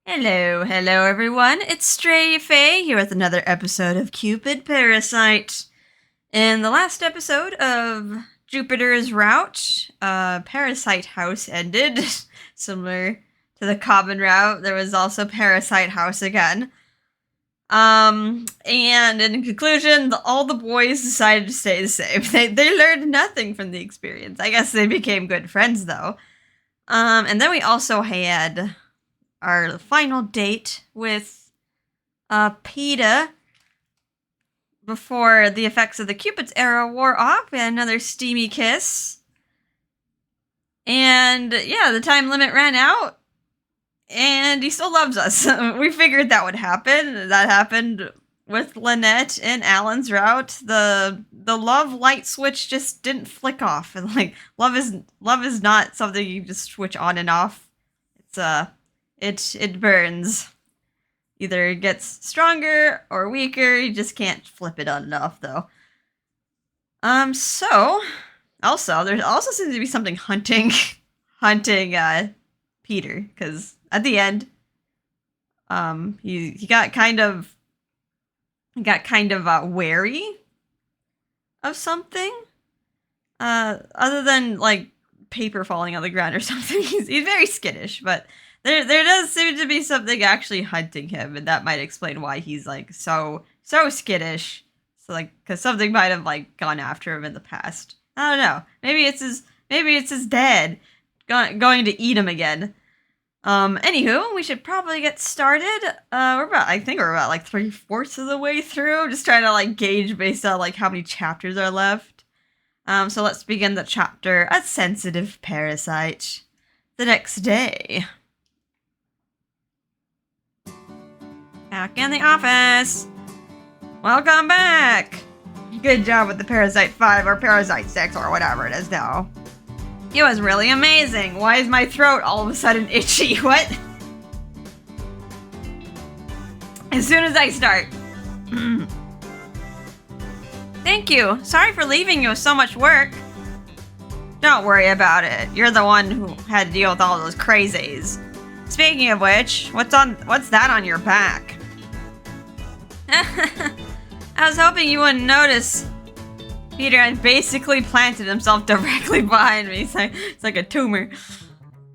Hello everyone. It's Stray Faye here with another episode of Cupid Parasite. In the last episode of Jupiter's Route, Parasite House ended. Similar to the common route, there was also Parasite House again. And in conclusion, all the boys decided to stay the same. They learned nothing from the experience. I guess they became good friends though. And then we also had our final date with PETA before the effects of the Cupid's era wore off. We had another steamy kiss. And yeah, the time limit ran out. And he still loves us. We figured that would happen. That happened with Lynette and Alan's route. The love light switch just didn't flick off. And like love is not something you just switch on and off. It burns. Either it gets stronger or weaker. You just can't flip it on and off though. So also there's also seems to be something hunting Peter, because at the end he got kind of wary of something. Other than like paper falling on the ground or something. He's very skittish, but there does seem to be something actually hunting him, and that might explain why he's like so skittish. So like, because something might have like gone after him in the past. I don't know. Maybe it's his dad going to eat him again. Anywho, we should probably get started. I think we're about like 3/4 of the way through. Just trying to like gauge based on like how many chapters are left. So let's begin the chapter, A Sensitive Parasite. The next day. Back in the office. Welcome back. Good job with the Parasite 5 or Parasite 6 or whatever it is now. It was really amazing. Why is my throat all of a sudden itchy? What? As soon as I start. Thank you. Sorry for leaving you with so much work. Don't worry about it. You're the one who had to deal with all those crazies. Speaking of which, what's that on your back? I was hoping you wouldn't notice. Peter had basically planted himself directly behind me. It's like a tumor.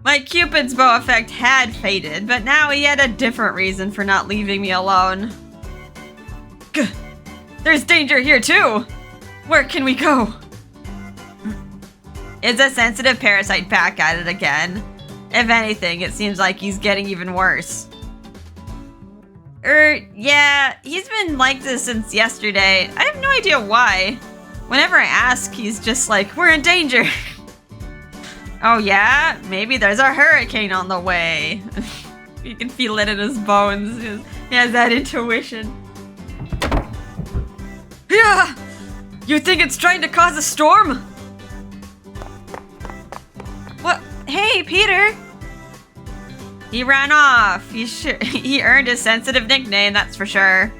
My Cupid's bow effect had faded, but now he had a different reason for not leaving me alone. Gah! There's danger here too! Where can we go? Is a sensitive parasite back at it again? If anything, it seems like he's getting even worse. Yeah, he's been like this since yesterday. I have no idea why. Whenever I ask, he's just like, we're in danger. Oh yeah? Maybe there's a hurricane on the way. You can feel it in his bones. He has that intuition. Yeah! You think it's trying to cause a storm? What? Hey, Peter! He ran off. He earned a sensitive nickname, that's for sure.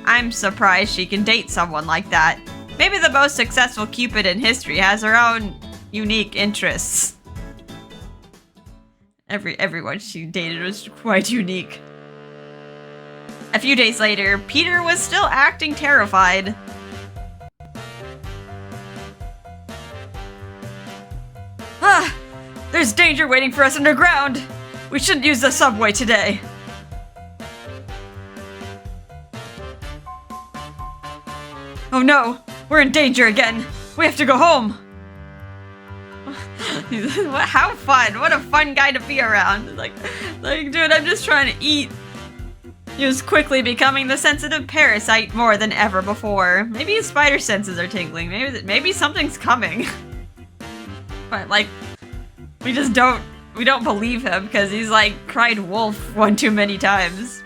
I'm surprised she can date someone like that. Maybe the most successful Cupid in history has her own unique interests. Everyone she dated was quite unique. A few days later, Peter was still acting terrified. Ah! There's danger waiting for us underground! We shouldn't use the subway today. Oh no! We're in danger again! We have to go home! How fun! What a fun guy to be around! Like, dude, I'm just trying to eat. He was quickly becoming the sensitive parasite more than ever before. Maybe his spider senses are tingling. Maybe something's coming. But like, we don't believe him because he's like cried wolf one too many times.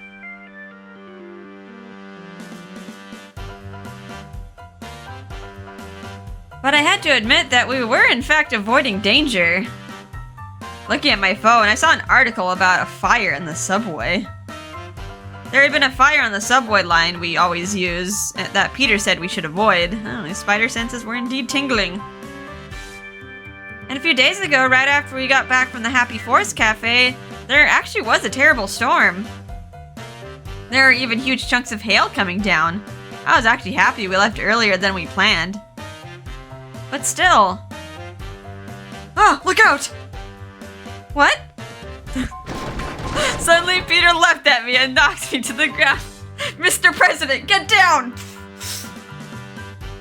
But I had to admit that we were in fact avoiding danger. Looking at my phone, I saw an article about a fire in the subway. There had been a fire on the subway line we always use that Peter said we should avoid. Oh, his spider senses were indeed tingling. And a few days ago, right after we got back from the Happy Forest Cafe, there actually was a terrible storm. There are even huge chunks of hail coming down. I was actually happy we left earlier than we planned. But still. Oh, look out! What? Suddenly Peter leapt at me and knocked me to the ground. Mr. President, get down!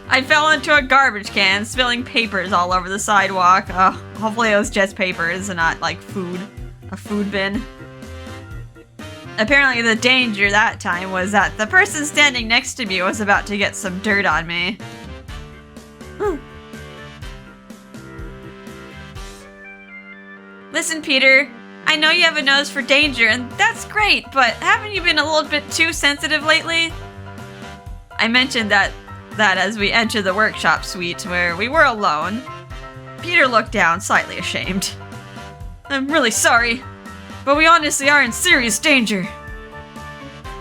I fell into a garbage can, spilling papers all over the sidewalk. Oh, hopefully it was just papers and not like food. A food bin. Apparently the danger that time was that the person standing next to me was about to get some dirt on me. Listen, Peter, I know you have a nose for danger, and that's great, but haven't you been a little bit too sensitive lately? I mentioned that as we entered the workshop suite where we were alone. Peter looked down, slightly ashamed. I'm really sorry, but we honestly are in serious danger.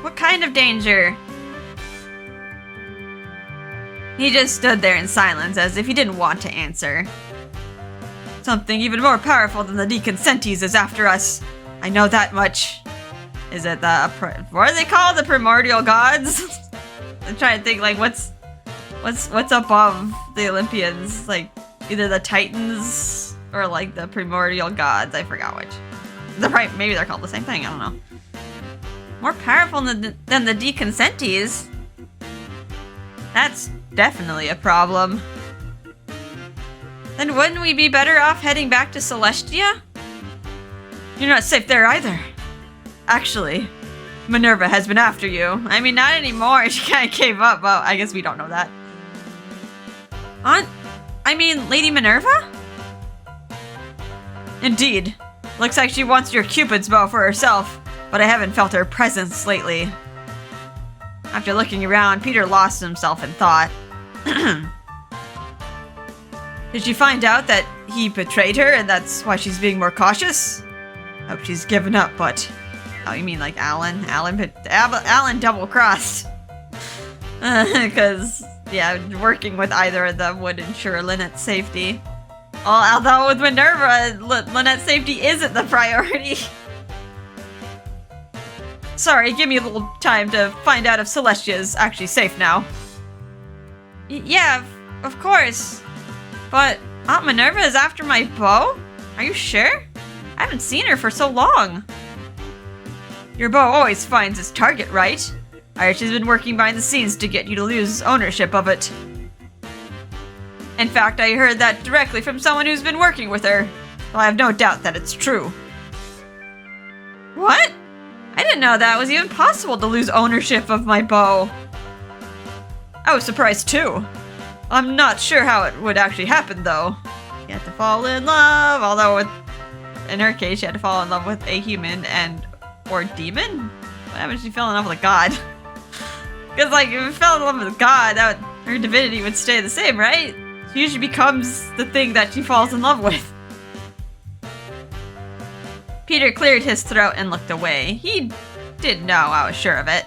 What kind of danger? He just stood there in silence as if he didn't want to answer. Something even more powerful than the deconsentes is after us. I know that much. Is it what are they called? The primordial gods? I'm trying to think like what's above the Olympians? Like either the Titans or like the primordial gods. I forgot which. Maybe they're called the same thing. I don't know. More powerful than the deconsentes. That's definitely a problem. Then wouldn't we be better off heading back to Celestia? You're not safe there either. Actually, Minerva has been after you. I mean, not anymore. She kind of gave up. Well, I guess we don't know that. Lady Minerva? Indeed. Looks like she wants your Cupid's bow for herself, but I haven't felt her presence lately. After looking around, Peter lost himself in thought. Did she find out that he betrayed her and that's why she's being more cautious? Hope she's given up, but... Oh, you mean like Alan? Alan double-crossed. Because, yeah, working with either of them would ensure Lynette's safety. Although with Minerva, Lynette's safety isn't the priority. Sorry, give me a little time to find out if Celestia is actually safe now. Yeah, of course. But Aunt Minerva is after my bow? Are you sure? I haven't seen her for so long. Your bow always finds its target, right? I heard she's been working behind the scenes to get you to lose ownership of it. In fact, I heard that directly from someone who's been working with her. So I have no doubt that it's true. What? I didn't know that was even possible to lose ownership of my bow. I was surprised too. I'm not sure how it would actually happen though. You have to fall in love, although in her case, she had to fall in love with a human or demon? What happens if she fell in love with a god? Because like, if she fell in love with a god, her divinity would stay the same, right? She usually becomes the thing that she falls in love with. Peter cleared his throat and looked away. He did know, I was sure of it.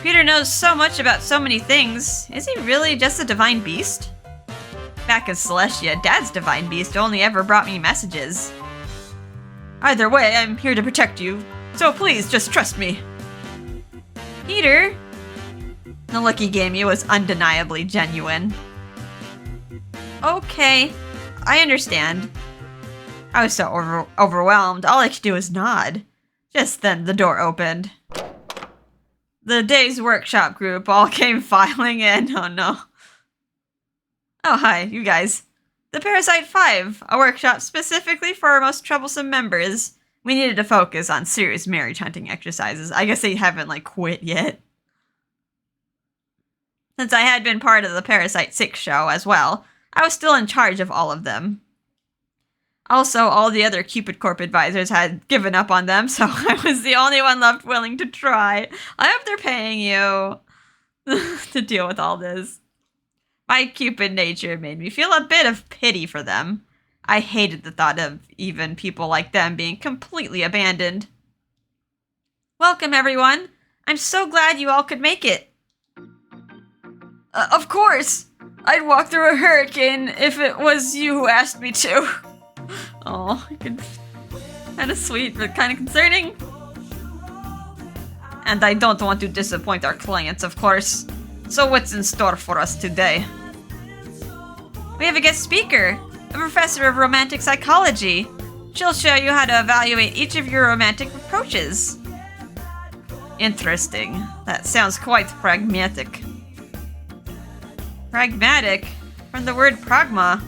Peter knows so much about so many things. Is he really just a divine beast? Back in Celestia, Dad's divine beast only ever brought me messages. Either way, I'm here to protect you, so please just trust me. Peter? The look he gave me was undeniably genuine. Okay, I understand. I was so overwhelmed, all I could do was nod. Just then, the door opened. The day's workshop group all came filing in. Oh no. Oh hi, you guys. The Parasite 5, a workshop specifically for our most troublesome members. We needed to focus on serious marriage hunting exercises. I guess they haven't like quit yet. Since I had been part of the Parasite 6 show as well, I was still in charge of all of them. Also, all the other Cupid Corp advisors had given up on them, so I was the only one left willing to try. I hope they're paying you to deal with all this. My Cupid nature made me feel a bit of pity for them. I hated the thought of even people like them being completely abandoned. Welcome, everyone. I'm so glad you all could make it. Of course. I'd walk through a hurricane if it was you who asked me to. Oh, Kind of sweet, but kind of concerning. And I don't want to disappoint our clients, of course. So what's in store for us today? We have a guest speaker, a professor of romantic psychology. She'll show you how to evaluate each of your romantic approaches. Interesting. That sounds quite pragmatic. Pragmatic? From the word pragma.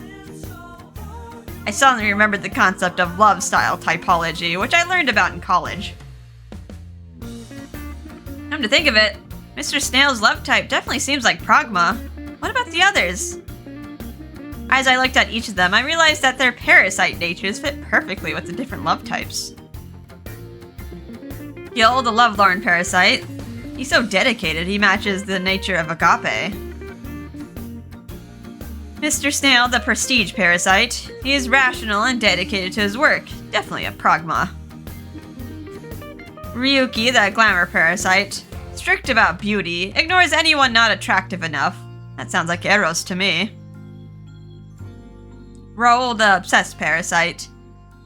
I suddenly remembered the concept of love style typology, which I learned about in college. Come to think of it, Mr. Snail's love type definitely seems like pragma. What about the others? As I looked at each of them, I realized that their parasite natures fit perfectly with the different love types. Gil, the lovelorn parasite. He's so dedicated, he matches the nature of agape. Mr. Snail, the prestige parasite. He is rational and dedicated to his work. Definitely a pragma. Ryuki, the glamour parasite. Strict about beauty. Ignores anyone not attractive enough. That sounds like Eros to me. Raoul, the obsessed parasite.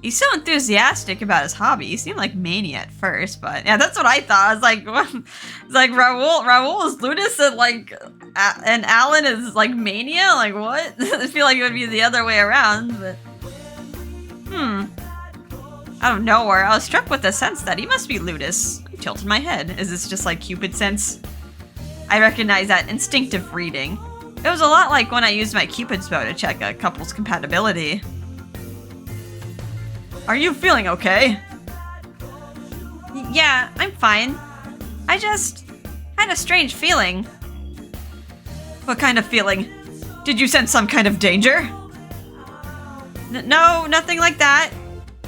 He's so enthusiastic about his hobby. He seemed like mania at first, but yeah, that's what I thought. I was like, it's like Raoul is Ludus and like, and Alan is like mania. Like what? I feel like it would be the other way around, but out of nowhere, I was struck with the sense that he must be Ludus. I tilted my head. Is this just like Cupid sense? I recognize that instinctive reading. It was a lot like when I used my Cupid's bow to check a couple's compatibility. Are you feeling okay? Yeah, I'm fine. I just had a strange feeling. What kind of feeling? Did you sense some kind of danger? No, nothing like that.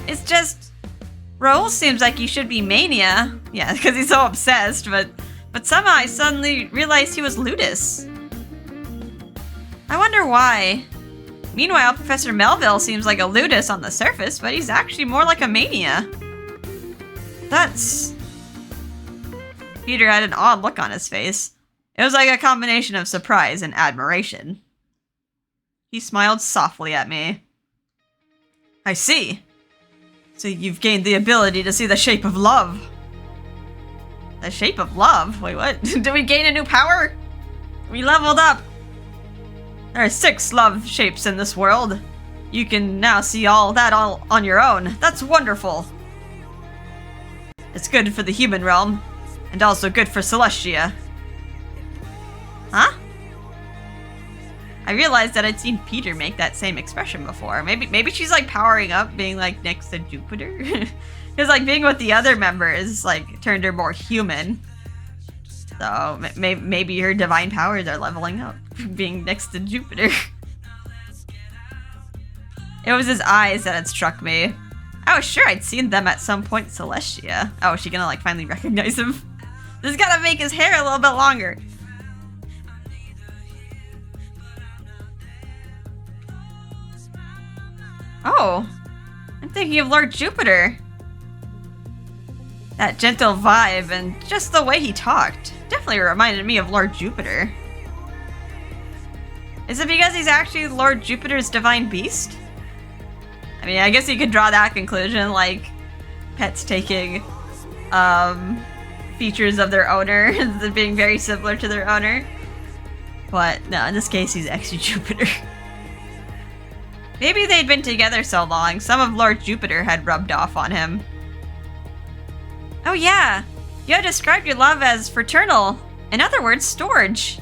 It's just... Raoul seems like he should be mania. Yeah, because he's so obsessed, but somehow I suddenly realized he was Ludus. I wonder why. Meanwhile, Professor Melville seems like a Ludus on the surface, but he's actually more like a mania. That's... Peter had an odd look on his face. It was like a combination of surprise and admiration. He smiled softly at me. I see. So you've gained the ability to see the shape of love. The shape of love? Wait, what? Did we gain a new power? We leveled up. There are 6 love shapes in this world. You can now see all that all on your own. That's wonderful. It's good for the human realm, and also good for Celestia. Huh? I realized that I'd seen Peter make that same expression before. Maybe she's like powering up, being like next to Jupiter. Because like being with the other members like turned her more human. So maybe her divine powers are leveling up, being next to Jupiter. It was his eyes that had struck me. I was sure I'd seen them at some point in Celestia. Oh, is she gonna like finally recognize him? This gotta make his hair a little bit longer. Oh, I'm thinking of Lord Jupiter. That gentle vibe and just the way he talked definitely reminded me of Lord Jupiter. Is it because he's actually Lord Jupiter's divine beast? I mean, I guess you could draw that conclusion, like pets taking features of their owner, being very similar to their owner. But no, in this case, he's actually Jupiter. Maybe they'd been together so long, some of Lord Jupiter had rubbed off on him. Oh yeah, you had described your love as fraternal. In other words, storage.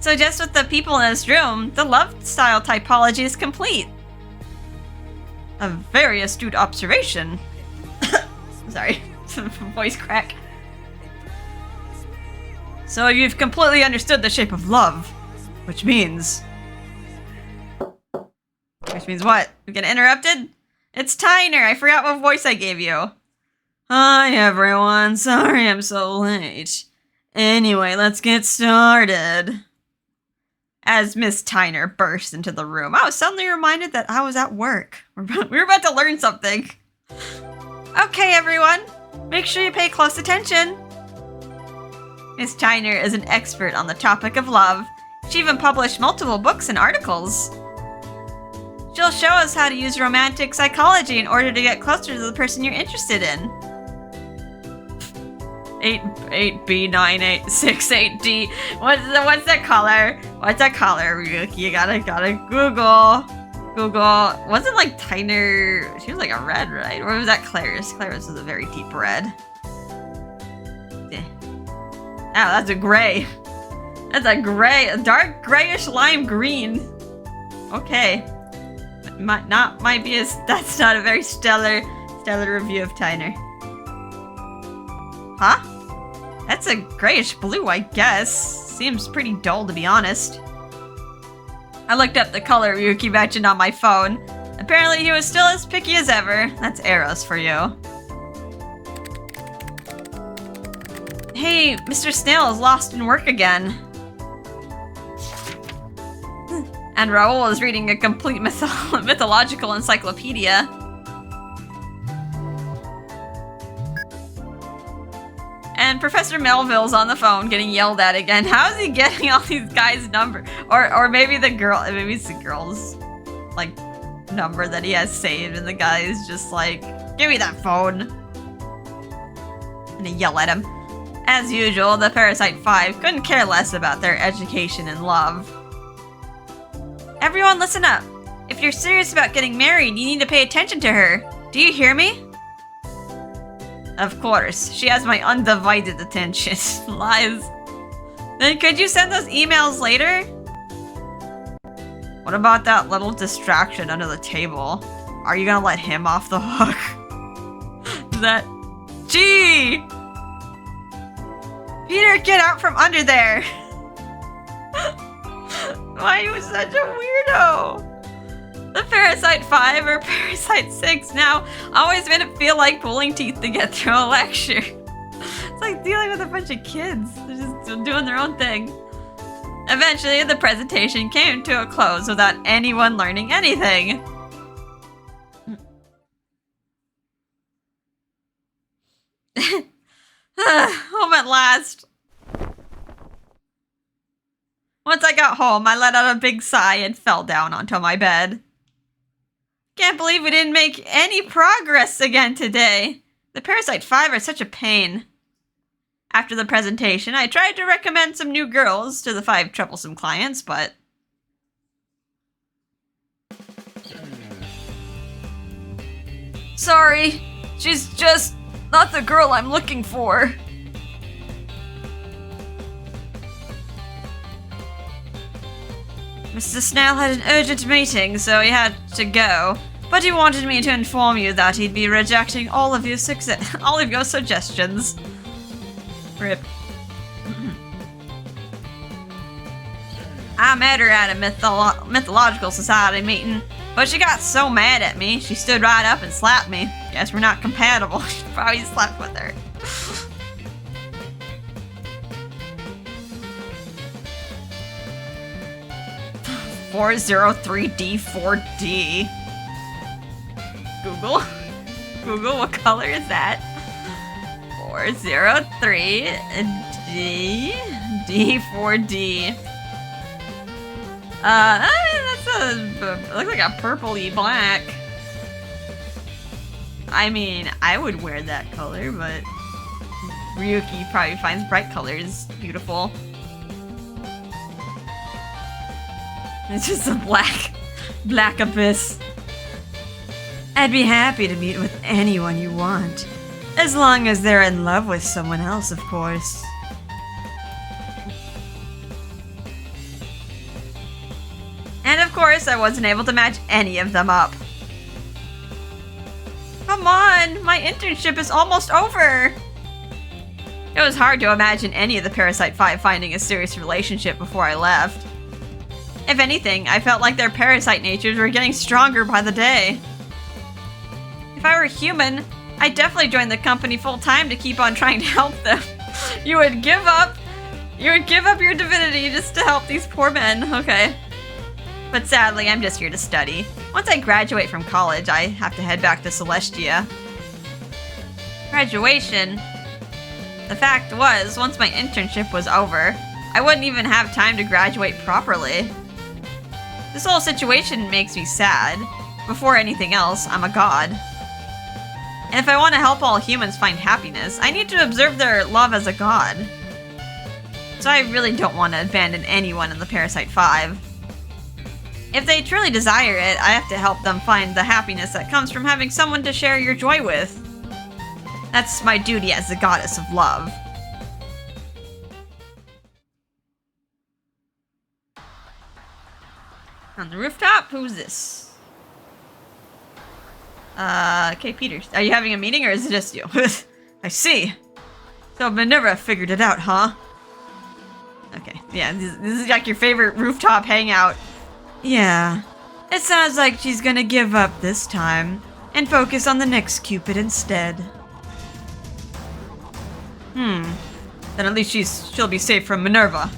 So just with the people in this room, the love style typology is complete. A very astute observation. Sorry, voice crack. So you've completely understood the shape of love, which means... Which means what? We get interrupted? It's Tyner, I forgot what voice I gave you. Hi everyone, sorry I'm so late. Anyway, let's get started. As Miss Tyner burst into the room, I was suddenly reminded that I was at work. We were about to learn something. Okay everyone, make sure you pay close attention. Miss Tyner is an expert on the topic of love. She even published multiple books and articles. She'll show us how to use romantic psychology in order to get closer to the person you're interested in. 8B9868D. What's that color? What's that color? You gotta Google. Was it like Tyner? She was like a red, right? Or was that Claris? Claris was a very deep red. Oh, that's a gray. That's a gray, a dark grayish lime green. Okay. That's not a very stellar review of Tyner. Huh? That's a grayish blue, I guess. Seems pretty dull, to be honest. I looked up the color Ryuki mentioned on my phone. Apparently he was still as picky as ever. That's Eros for you. Hey, Mr. Snail is lost in work again. And Raoul is reading a complete mythological encyclopedia. And Professor Melville's on the phone getting yelled at again. How is he getting all these guys' number? Or maybe it's the girl's like number that he has saved, and the guy is just like, give me that phone. And they yell at him. As usual, the Parasite 5 couldn't care less about their education and love. Everyone listen up. If you're serious about getting married, you need to pay attention to her. Do you hear me? Of course. She has my undivided attention. Lies. Then could you send those emails later? What about that little distraction under the table? Are you gonna let him off the hook? Gee! Peter, get out from under there! Why are you such a weirdo? The Parasite 5 or Parasite 6 now always made it feel like pulling teeth to get through a lecture. It's like dealing with a bunch of kids. They're just doing their own thing. Eventually, the presentation came to a close without anyone learning anything. Home at last. Once I got home, I let out a big sigh and fell down onto my bed. Can't believe we didn't make any progress again today. The Parasite 5 are such a pain. After the presentation, I tried to recommend some new girls to the 5 troublesome clients, but... Sorry, she's just not the girl I'm looking for. Mr. Snail had an urgent meeting, so he had to go. But he wanted me to inform you that he'd be rejecting all of your suggestions. Rip. I met her at a mythological society meeting, but she got so mad at me, she stood right up and slapped me. Guess we're not compatible. She probably slept with her. 403D4D. Google, what color is that? 403D D4D. That's looks like a purpley black. I mean, I would wear that color, but Ryuki probably finds bright colors beautiful. It's just a black abyss. I'd be happy to meet with anyone you want. As long as they're in love with someone else, of course. And of course, I wasn't able to match any of them up. Come on, my internship is almost over! It was hard to imagine any of the Parasite 5 finding a serious relationship before I left. If anything, I felt like their parasite natures were getting stronger by the day. If I were human, I'd definitely join the company full-time to keep on trying to help them. You would give up your divinity just to help these poor men, okay. But sadly, I'm just here to study. Once I graduate from college, I have to head back to Celestia. Graduation? The fact was, once my internship was over, I wouldn't even have time to graduate properly. This whole situation makes me sad. Before anything else, I'm a god. And if I want to help all humans find happiness, I need to observe their love as a god. So I really don't want to abandon anyone in the Parasite 5. If they truly desire it, I have to help them find the happiness that comes from having someone to share your joy with. That's my duty as the goddess of love. On the rooftop? Who's this? Okay, Peter. Are you having a meeting or is it just you? I see. So Minerva figured it out, huh? Okay, yeah, this is like your favorite rooftop hangout. Yeah. It sounds like she's gonna give up this time and focus on the next Cupid instead. Then at least she'll be safe from Minerva.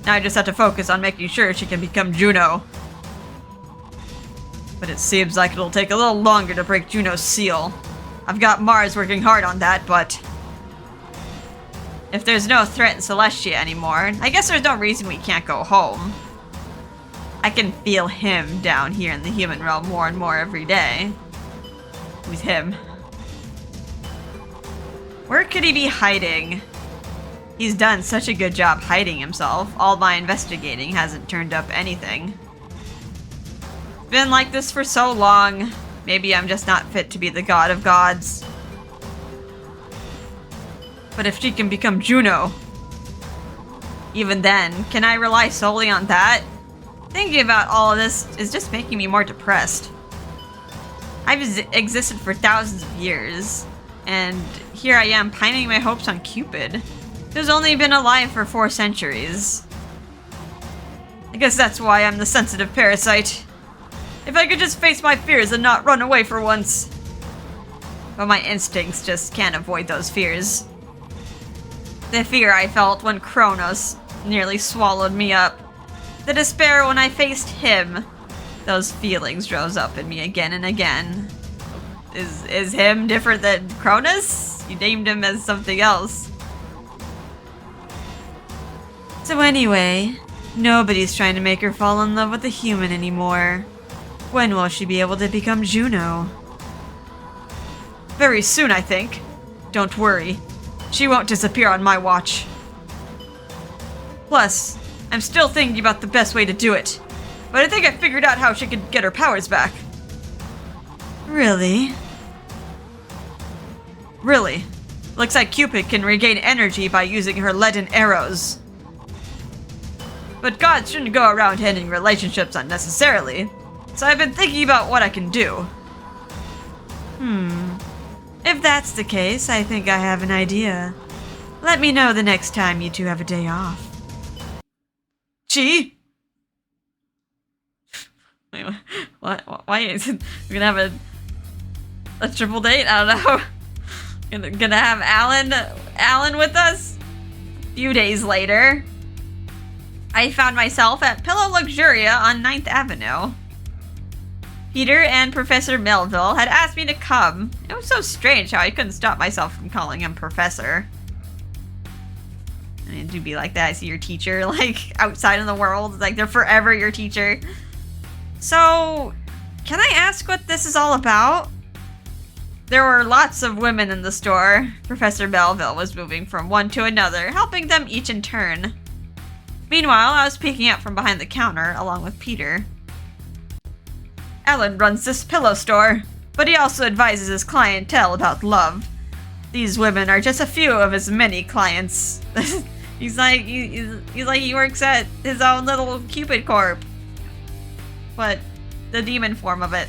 Now I just have to focus on making sure she can become Juno. But it seems like it'll take a little longer to break Juno's seal. I've got Mars working hard on that, but if there's no threat in Celestia anymore, I guess there's no reason we can't go home. I can feel him down here in the human realm more and more every day. Who's him? Where could he be hiding? He's done such a good job hiding himself. All my investigating hasn't turned up anything. Been like this for so long. Maybe I'm just not fit to be the god of gods. But if she can become Juno, even then, can I rely solely on that? Thinking about all of this is just making me more depressed. I've existed for thousands of years, and here I am pining my hopes on Cupid, who's only been alive for 4 centuries. I guess that's why I'm the sensitive parasite. If I could just face my fears and not run away for once. But my instincts just can't avoid those fears. The fear I felt when Kronos nearly swallowed me up. The despair when I faced him. Those feelings rose up in me again and again. Is him different than Kronos? You named him as something else. So anyway, nobody's trying to make her fall in love with a human anymore. When will she be able to become Juno? Very soon, I think. Don't worry. She won't disappear on my watch. Plus, I'm still thinking about the best way to do it. But I think I figured out how she could get her powers back. Really? Really. Looks like Cupid can regain energy by using her leaden arrows. But gods shouldn't go around ending relationships unnecessarily. So I've been thinking about what I can do. If that's the case, I think I have an idea. Let me know the next time you two have a day off. Chi? Wait, what? Why is it? We're gonna have a triple date? I don't know. Gonna have Alan with us? A few days later, I found myself at Pillow Luxuria on 9th Avenue. Peter and Professor Melville had asked me to come. It was so strange how I couldn't stop myself from calling him Professor. I mean, to be like that, I see your teacher, like, outside in the world. Like, they're forever your teacher. So, can I ask what this is all about? There were lots of women in the store. Professor Melville was moving from one to another, helping them each in turn. Meanwhile, I was peeking out from behind the counter, along with Peter. Alan runs this pillow store, but he also advises his clientele about love. These women are just a few of his many clients. He's like he works at his own little Cupid Corp, but the demon form of it.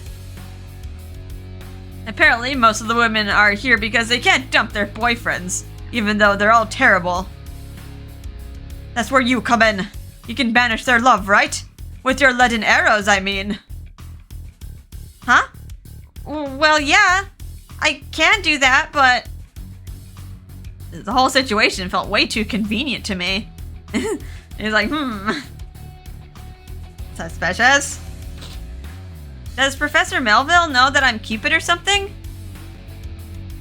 Apparently, most of the women are here because they can't dump their boyfriends, even though they're all terrible. That's where you come in. You can banish their love, right? With your leaden arrows, I mean. Huh? Well, yeah. I can do that, but the whole situation felt way too convenient to me. He's like, Suspicious? Does Professor Melville know that I'm Cupid or something?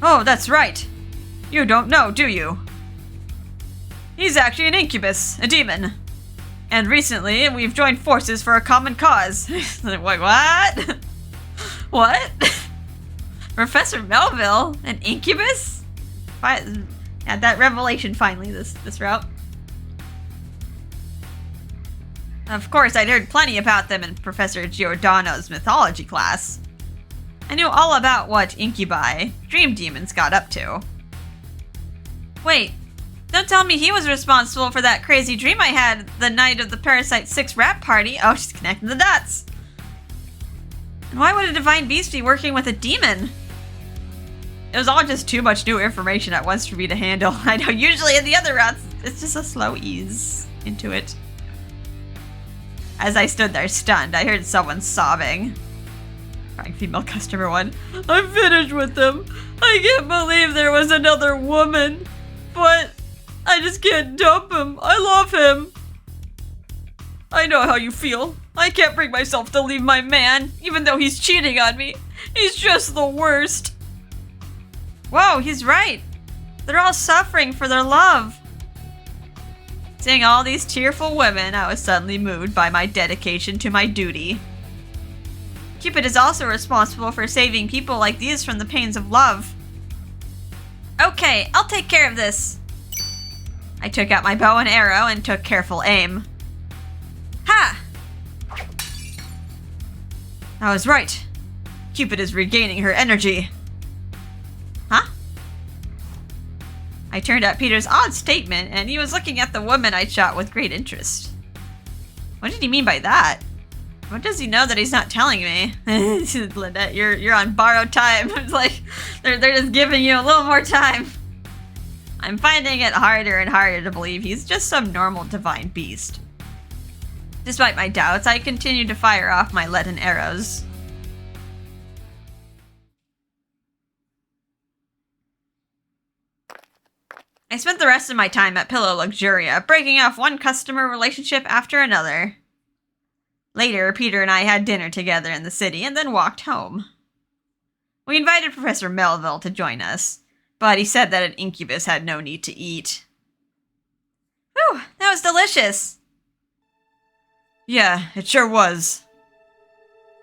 Oh, that's right. You don't know, do you? He's actually an incubus, a demon. And recently, we've joined forces for a common cause. Like, wait, what? What? Professor Melville? An incubus? Had that revelation finally this route. Of course, I'd heard plenty about them in Professor Giordano's mythology class. I knew all about what incubi, dream demons, got up to. Wait, don't tell me he was responsible for that crazy dream I had the night of the Parasite 6 rap party. Oh, she's connecting the dots. And why would a divine beast be working with a demon? It was all just too much new information at once for me to handle. I know usually in the other routes, it's just a slow ease into it. As I stood there stunned, I heard someone sobbing. Crying female customer 1. I'm finished with them. I can't believe there was another woman. But I just can't dump him. I love him. I know how you feel. I can't bring myself to leave my man, even though he's cheating on me. He's just the worst. Whoa, he's right. They're all suffering for their love. Seeing all these tearful women, I was suddenly moved by my dedication to my duty. Cupid is also responsible for saving people like these from the pains of love. Okay, I'll take care of this. I took out my bow and arrow and took careful aim. Ha! I was right. Cupid is regaining her energy. Huh? I turned at Peter's odd statement, and he was looking at the woman I'd shot with great interest. What did he mean by that? What does he know that he's not telling me? Lynette, you're on borrowed time. It's like they're just giving you a little more time. I'm finding it harder and harder to believe he's just some normal divine beast. Despite my doubts, I continued to fire off my leaden arrows. I spent the rest of my time at Pillow Luxuria, breaking off one customer relationship after another. Later, Peter and I had dinner together in the city and then walked home. We invited Professor Melville to join us, but he said that an incubus had no need to eat. Whew, that was delicious. Yeah, it sure was.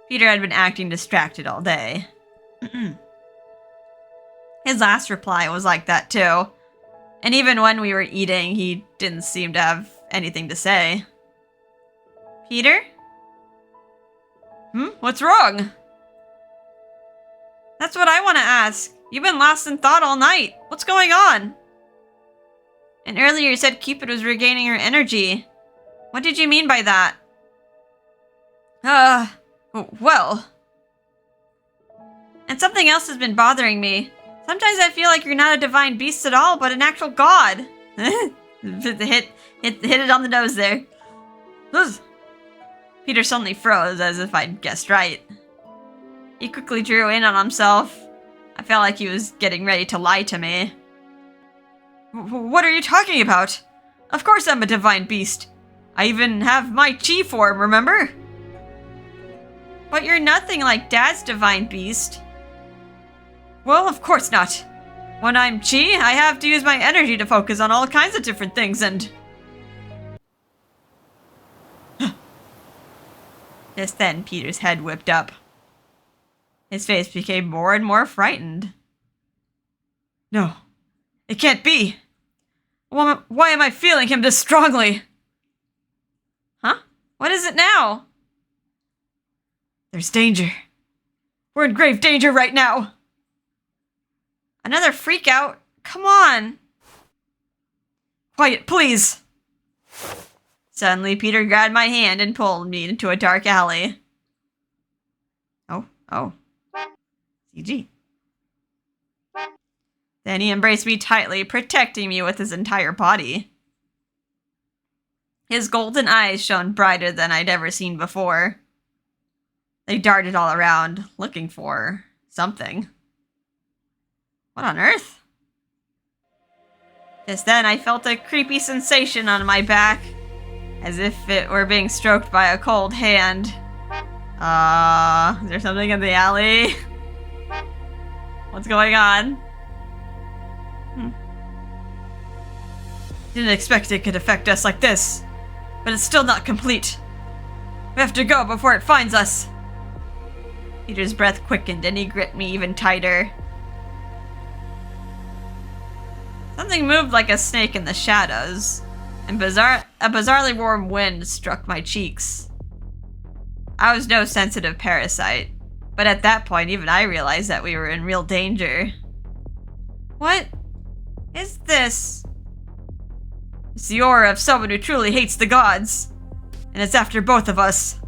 Peter had been acting distracted all day. His last reply was like that too. And even when we were eating, he didn't seem to have anything to say. Peter? What's wrong? That's what I want to ask. You've been lost in thought all night. What's going on? And earlier you said Cupid was regaining her energy. What did you mean by that? Well. And something else has been bothering me. Sometimes I feel like you're not a divine beast at all, but an actual god. hit it on the nose there. Peter suddenly froze as if I'd guessed right. He quickly drew in on himself. I felt like he was getting ready to lie to me. What are you talking about? Of course I'm a divine beast. I even have my chi form, remember? But you're nothing like Dad's divine beast. Well, of course not. When I'm chi, I have to use my energy to focus on all kinds of different things and... Just then, Peter's head whipped up. His face became more and more frightened. No, it can't be. Why am I feeling him this strongly? Huh? What is it now? There's danger. We're in grave danger right now. Another freak out? Come on. Quiet, please. Suddenly, Peter grabbed my hand and pulled me into a dark alley. Oh. CG. Then he embraced me tightly, protecting me with his entire body. His golden eyes shone brighter than I'd ever seen before. They darted all around, looking for something. What on earth? Just then, I felt a creepy sensation on my back, as if it were being stroked by a cold hand. Is there something in the alley? What's going on? Didn't expect it could affect us like this. but it's still not complete. We have to go before it finds us. Peter's breath quickened and he gripped me even tighter. Something moved like a snake in the shadows, and a bizarrely warm wind struck my cheeks. I was no sensitive parasite, but at that point even I realized that we were in real danger. What is this? It's the aura of someone who truly hates the gods, and it's after both of us.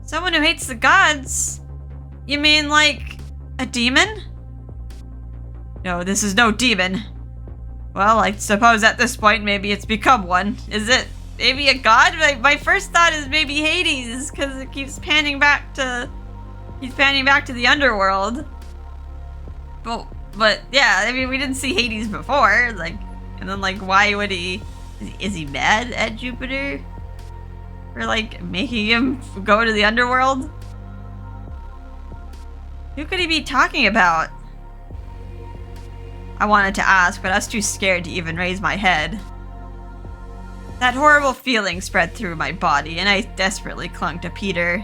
Someone who hates the gods? You mean like a demon? No, this is no demon. Well, I suppose at this point maybe it's become one. Is it maybe a god? My first thought is maybe Hades, because it keeps panning back to the underworld. But yeah, I mean, we didn't see Hades before, and then why would he? Is he mad at Jupiter for making him go to the underworld? Who could he be talking about? I wanted to ask, but I was too scared to even raise my head. That horrible feeling spread through my body, and I desperately clung to Peter.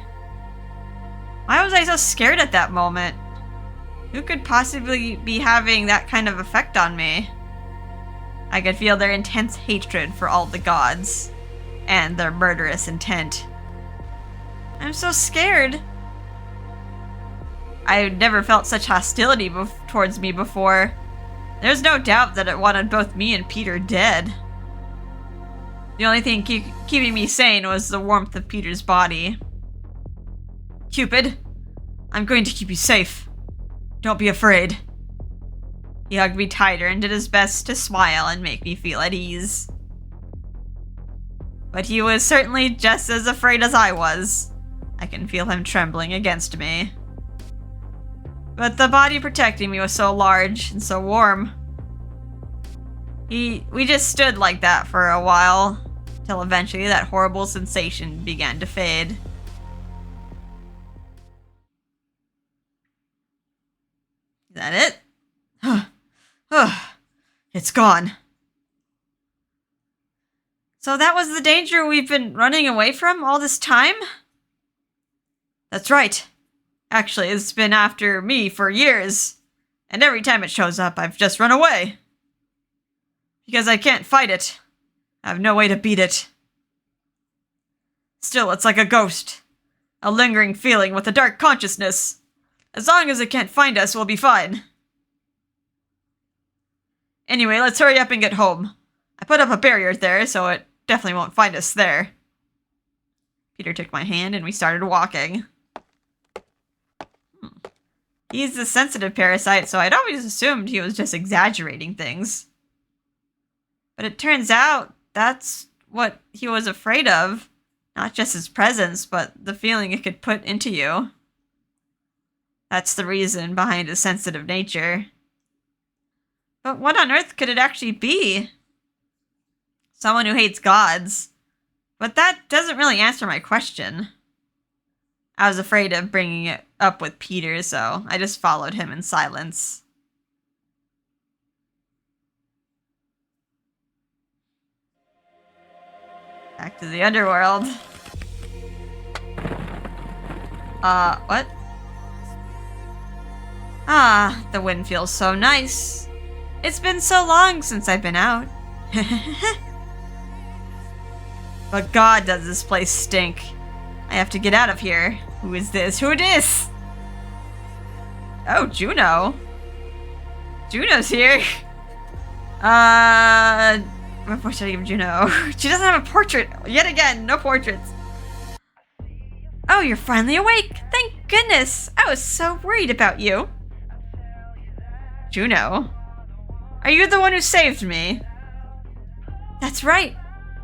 Why was I so scared at that moment? Who could possibly be having that kind of effect on me? I could feel their intense hatred for all the gods, and their murderous intent. I'm so scared. I never felt such hostility towards me before. There's no doubt that it wanted both me and Peter dead. The only thing keeping me sane was the warmth of Peter's body. Cupid, I'm going to keep you safe. Don't be afraid. He hugged me tighter and did his best to smile and make me feel at ease. But he was certainly just as afraid as I was. I can feel him trembling against me. But the body protecting me was so large and so warm. We just stood like that for a while, till eventually that horrible sensation began to fade. Is that it? It's gone. So that was the danger we've been running away from all this time? That's right. Actually, it's been after me for years, and every time it shows up, I've just run away. Because I can't fight it. I have no way to beat it. Still, it's like a ghost. A lingering feeling with a dark consciousness. As long as it can't find us, we'll be fine. Anyway, let's hurry up and get home. I put up a barrier there, so it definitely won't find us there. Peter took my hand and we started walking. He's the sensitive parasite, so I'd always assumed he was just exaggerating things. But it turns out that's what he was afraid of. Not just his presence, but the feeling it could put into you. That's the reason behind his sensitive nature. But what on earth could it actually be? Someone who hates gods. But that doesn't really answer my question. I was afraid of bringing it up with Peter, so I just followed him in silence. Back to the underworld. What? Ah, the wind feels so nice. It's been so long since I've been out. But God, does this place stink. I have to get out of here. Who is this? Who it is? Oh, Juno. Juno's here. What should I give Juno? She doesn't have a portrait. Yet again, no portraits. Oh, you're finally awake. Thank goodness. I was so worried about you. Juno? Are you the one who saved me? That's right.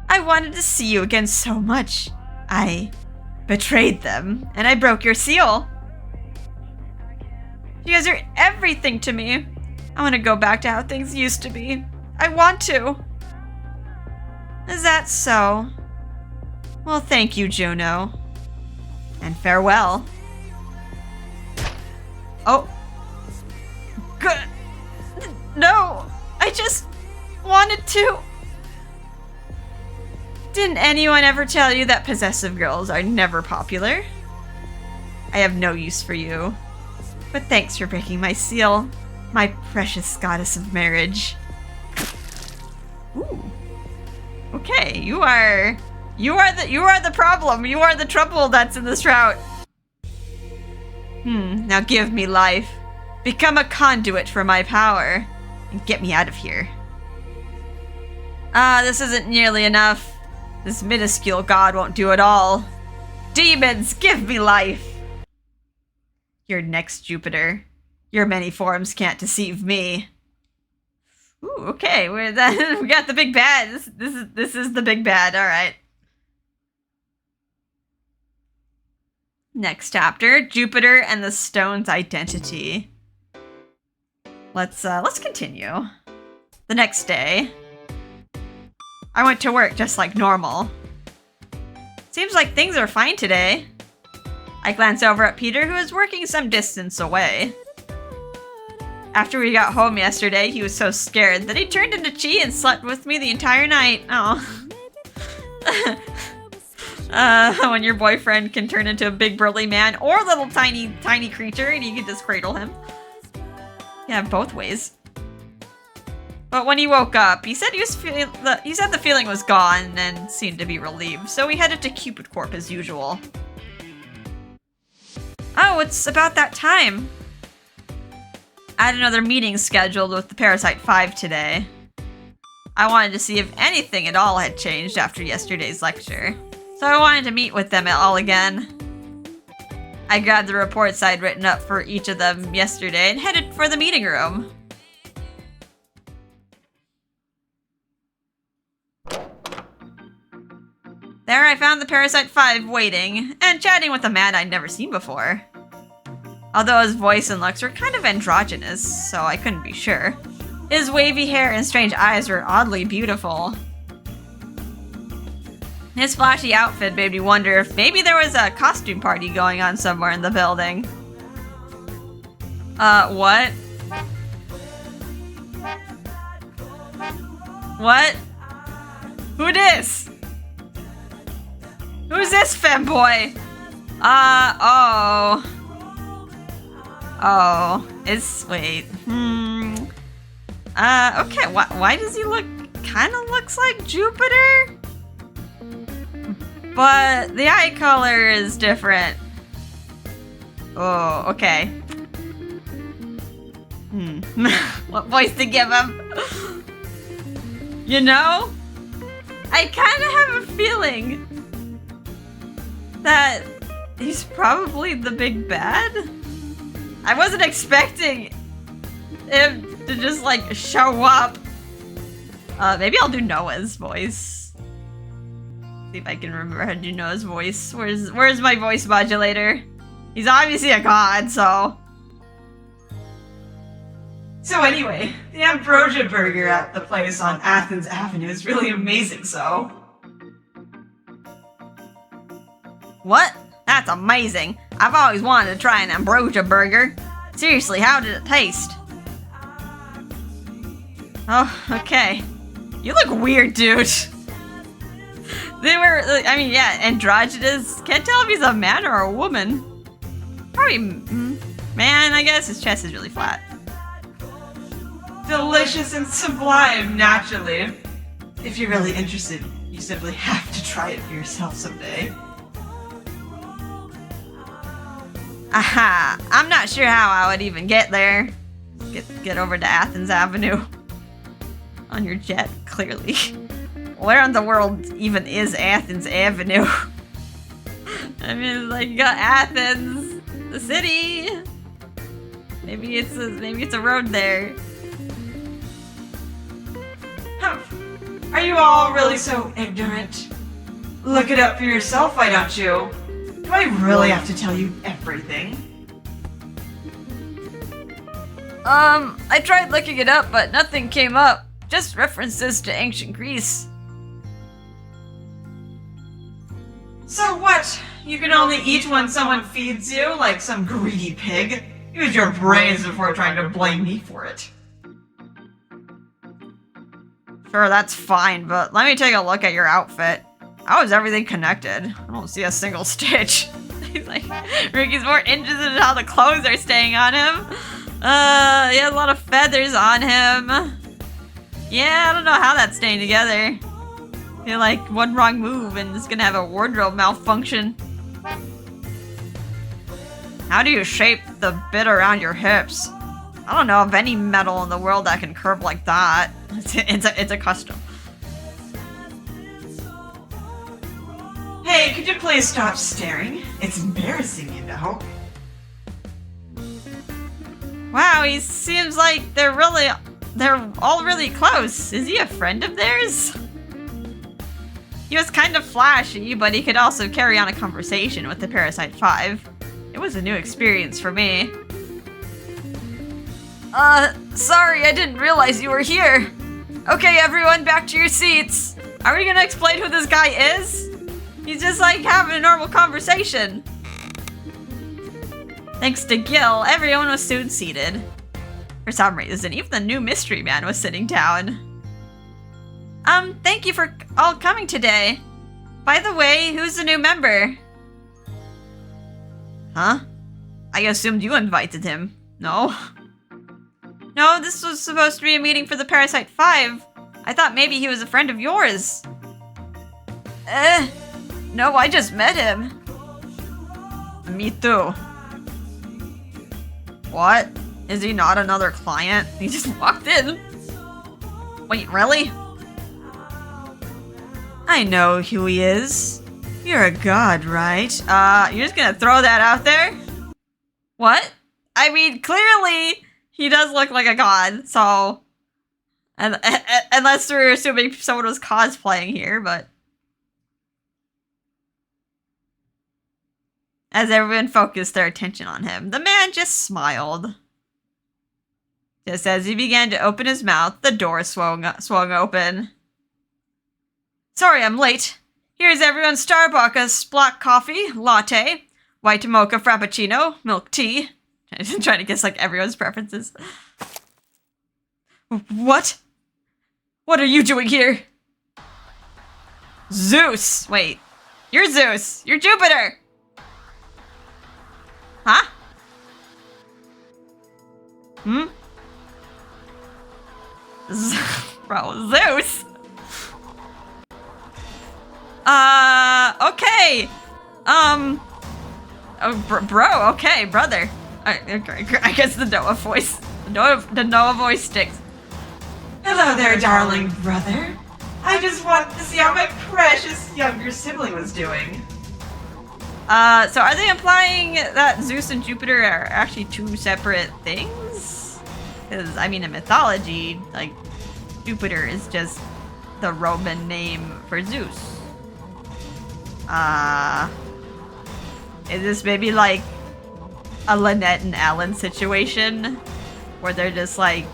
I wanted to see you again so much. I betrayed them, and I broke your seal. You guys are everything to me. I want to go back to how things used to be. I want to. Is that so? Well, thank you, Juno. And farewell. Oh. Good. No. I just wanted to. Didn't anyone ever tell you that possessive girls are never popular? I have no use for you. But thanks for breaking my seal, my precious goddess of marriage. Ooh. Okay, you are the problem. You are the trouble that's in this route. Now give me life. Become a conduit for my power. And get me out of here. This isn't nearly enough. This minuscule god won't do it all. Demons, give me life! You're next, Jupiter. Your many forms can't deceive me. Ooh, okay, we got the big bad. This is the big bad, alright. Next chapter, Jupiter and the stone's identity. Let's continue. The next day, I went to work just like normal. Seems like things are fine today. I glanced over at Peter, who was working some distance away. After we got home yesterday, he was so scared that he turned into Chi and slept with me the entire night. Oh. When your boyfriend can turn into a big burly man or a little tiny creature and you can just cradle him. Yeah, both ways. But when he woke up, he said the feeling was gone and seemed to be relieved, so we headed to Cupid Corp as usual. Oh, it's about that time. I had another meeting scheduled with the Parasite 5 today. I wanted to see if anything at all had changed after yesterday's lecture, so I wanted to meet with them all again. I grabbed the reports I'd written up for each of them yesterday and headed for the meeting room. There I found the Parasite 5 waiting, and chatting with a man I'd never seen before. Although his voice and looks were kind of androgynous, so I couldn't be sure. His wavy hair and strange eyes were oddly beautiful. His flashy outfit made me wonder if maybe there was a costume party going on somewhere in the building. What? What? Who dis? Who's this femboy? Oh. Oh, wait. Okay, why does he kinda looks like Jupiter? But the eye color is different. Oh, okay. What voice to give him? You know? I kinda have a feeling that he's probably the big bad. I wasn't expecting him to just like show up. Maybe I'll do Noah's voice. See if I can remember how to do Noah's voice. Where's my voice modulator? He's obviously a god, so. So anyway, the Ambrosia Burger at the place on Athens Avenue is really amazing, so. What? That's amazing. I've always wanted to try an Ambrosia Burger. Seriously, how did it taste? Oh, okay. You look weird, dude. They were, I mean, yeah, androgynous. Can't tell if he's a man or a woman. Probably man, I guess. His chest is really flat. Delicious and sublime, naturally. If you're really interested, you simply have to try it for yourself someday. Aha! I'm not sure how I would even get there. Get over to Athens Avenue. On your jet, clearly. Where in the world even is Athens Avenue? I mean, like, you got Athens, the city. Maybe it's a road there. Are you all really so ignorant? Look it up for yourself, why don't you? Do I really have to tell you everything? I tried looking it up, but nothing came up. Just references to ancient Greece. So what? You can only eat when someone feeds you, like some greedy pig? Use your brains before trying to blame me for it. Sure, that's fine, but let me take a look at your outfit. How is everything connected? I don't see a single stitch. He's like, Ricky's more interested in how the clothes are staying on him. He has a lot of feathers on him. Yeah, I don't know how that's staying together. I feel like one wrong move and it's gonna have a wardrobe malfunction. How do you shape the bit around your hips? I don't know of any metal in the world that can curve like that. It's a custom. Hey, could you please stop staring? It's embarrassing, you know. Wow, he seems like they're all really close. Is he a friend of theirs? He was kind of flashy, but he could also carry on a conversation with the Parasite 5. It was a new experience for me. Sorry, I didn't realize you were here. Okay, everyone, back to your seats. Are we gonna explain who this guy is? He's just like having a normal conversation. Thanks to Gil, everyone was soon seated. For some reason, even the new mystery man was sitting down. Thank you for all coming today. By the way, who's the new member? Huh? I assumed you invited him. No? No, this was supposed to be a meeting for the Parasite 5. I thought maybe he was a friend of yours. No, I just met him. Me too. What? Is he not another client? He just walked in. Wait, really? I know who he is. You're a god, right? You're just gonna throw that out there? What? I mean, clearly, he does look like a god, so... unless we're assuming someone was cosplaying here, but... As everyone focused their attention on him, the man just smiled. Just as he began to open his mouth, the door swung open. Sorry I'm late. Here's everyone's Starbucks black coffee, latte, white mocha frappuccino, milk tea. I'm trying to guess like everyone's preferences. What? What are you doing here? Zeus! Wait. You're Zeus! You're Jupiter! Huh? Hmm? Bro, Zeus! Okay! Oh, bro, okay, brother. I guess the Noah voice. The Noah voice sticks. Hello there, darling brother. I just wanted to see how my precious younger sibling was doing. So are they implying that Zeus and Jupiter are actually two separate things? Because, I mean, in mythology, like, Jupiter is just the Roman name for Zeus. Is this maybe like a Lynette and Alan situation? Where they're just like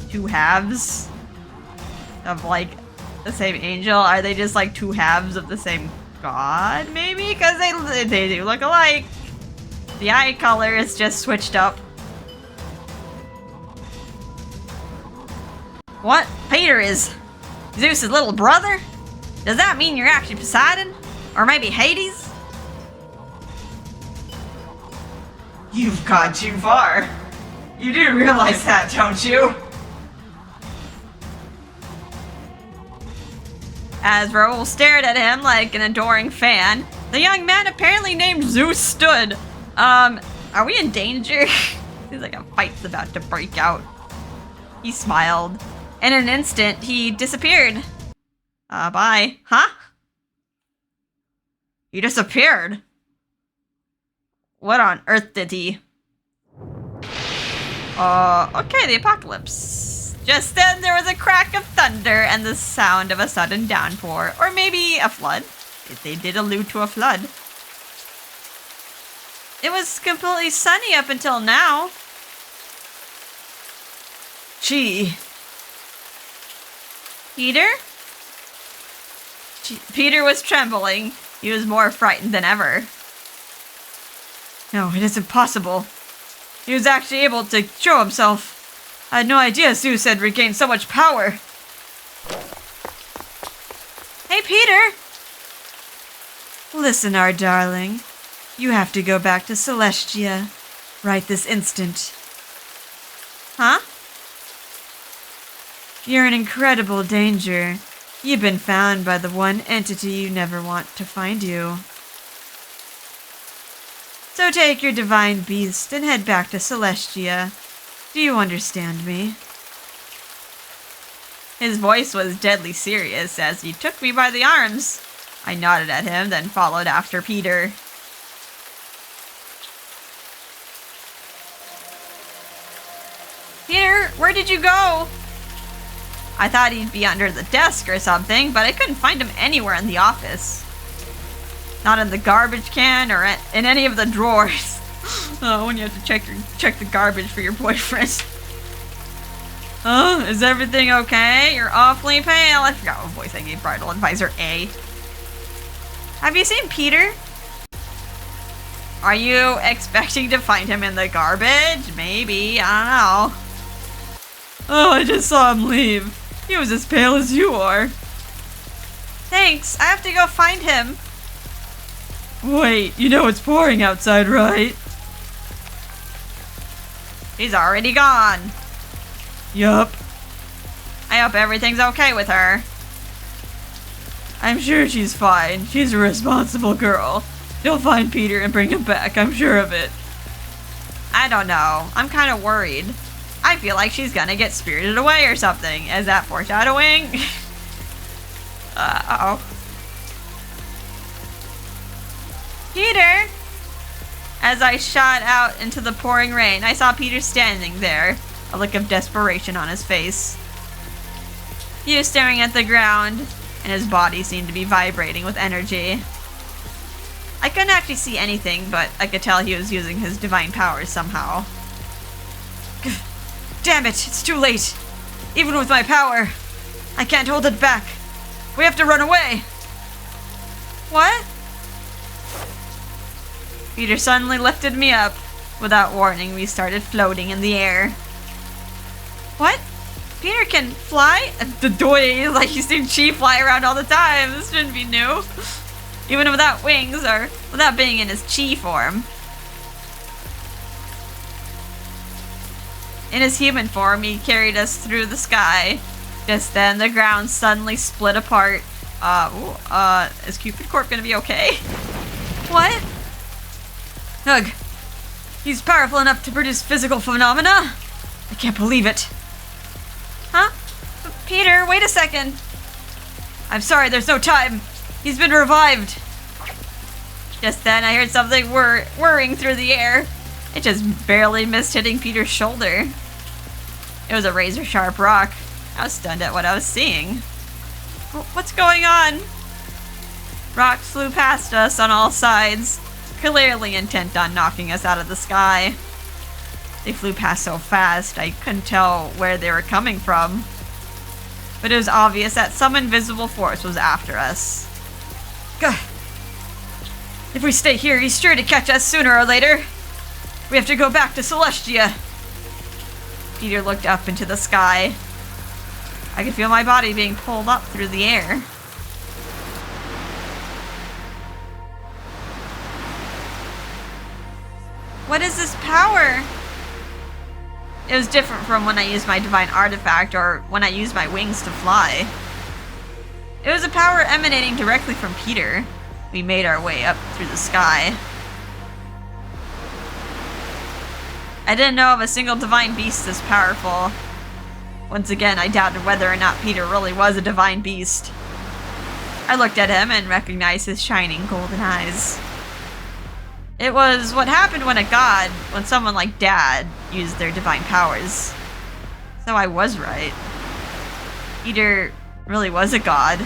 two halves of like the same angel? Are they just like two halves of the same god, maybe? Because they do look alike. The eye color is just switched up. What? Peter is Zeus' little brother? Does that mean you're actually Poseidon? Or maybe Hades? You've gone too far. You do realize that, don't you? As Raoul stared at him like an adoring fan, the young man apparently named Zeus stood. Are we in danger? Seems like a fight's about to break out. He smiled. In an instant, he disappeared. Bye. Huh? He disappeared? What on earth did he? Okay, the apocalypse. Just then, there was a crack of thunder and the sound of a sudden downpour, or maybe a flood, if they did allude to a flood. It was completely sunny up until now. Gee. Peter? Peter was trembling. He was more frightened than ever. No, it isn't possible. He was actually able to show himself. I had no idea Zeus had regained so much power. Hey, Peter! Listen, our darling. You have to go back to Celestia right this instant. Huh? You're in incredible danger. You've been found by the one entity you never want to find you. So take your divine beast and head back to Celestia. Do you understand me? His voice was deadly serious as he took me by the arms. I nodded at him, then followed after Peter. Peter, where did you go? I thought he'd be under the desk or something, but I couldn't find him anywhere in the office. Not in the garbage can or in any of the drawers. Oh, when you have to check the garbage for your boyfriend. Oh, is everything okay? You're awfully pale. I forgot what voice I gave Bridal Advisor A. Have you seen Peter? Are you expecting to find him in the garbage? Maybe, I don't know. Oh, I just saw him leave. He was as pale as you are. Thanks, I have to go find him. Wait, you know it's pouring outside, right? He's already gone. Yup. I hope everything's okay with her. I'm sure she's fine. She's a responsible girl. You'll find Peter and bring him back, I'm sure of it. I don't know. I'm kind of worried. I feel like she's gonna get spirited away or something. Is that foreshadowing? Uh-oh. Peter! As I shot out into the pouring rain, I saw Peter standing there, a look of desperation on his face. He was staring at the ground, and his body seemed to be vibrating with energy. I couldn't actually see anything, but I could tell he was using his divine powers somehow. Damn it, it's too late. Even with my power, I can't hold it back. We have to run away. What? Peter suddenly lifted me up. Without warning, we started floating in the air. What? Peter can fly? The doy, like you've seen Chi fly around all the time. This shouldn't be new. Even without wings or without being in his Chi form. In his human form, he carried us through the sky. Just then, the ground suddenly split apart. Is Cupid Corp gonna be okay? What? Ugh. He's powerful enough to produce physical phenomena? I can't believe it. Huh? Peter, wait a second. I'm sorry, there's no time. He's been revived. Just then, I heard something whirring through the air. It just barely missed hitting Peter's shoulder. It was a razor-sharp rock. I was stunned at what I was seeing. What's going on? Rocks flew past us on all sides, clearly intent on knocking us out of the sky. They flew past so fast, I couldn't tell where they were coming from. But it was obvious that some invisible force was after us. Gah. If we stay here, he's sure to catch us sooner or later. We have to go back to Celestia. Peter looked up into the sky. I could feel my body being pulled up through the air. What is this power? It was different from when I used my divine artifact or when I used my wings to fly. It was a power emanating directly from Peter. We made our way up through the sky. I didn't know of a single divine beast this powerful. Once again, I doubted whether or not Peter really was a divine beast. I looked at him and recognized his shining golden eyes. It was what happened when someone like Dad used their divine powers. So I was right. Peter really was a god.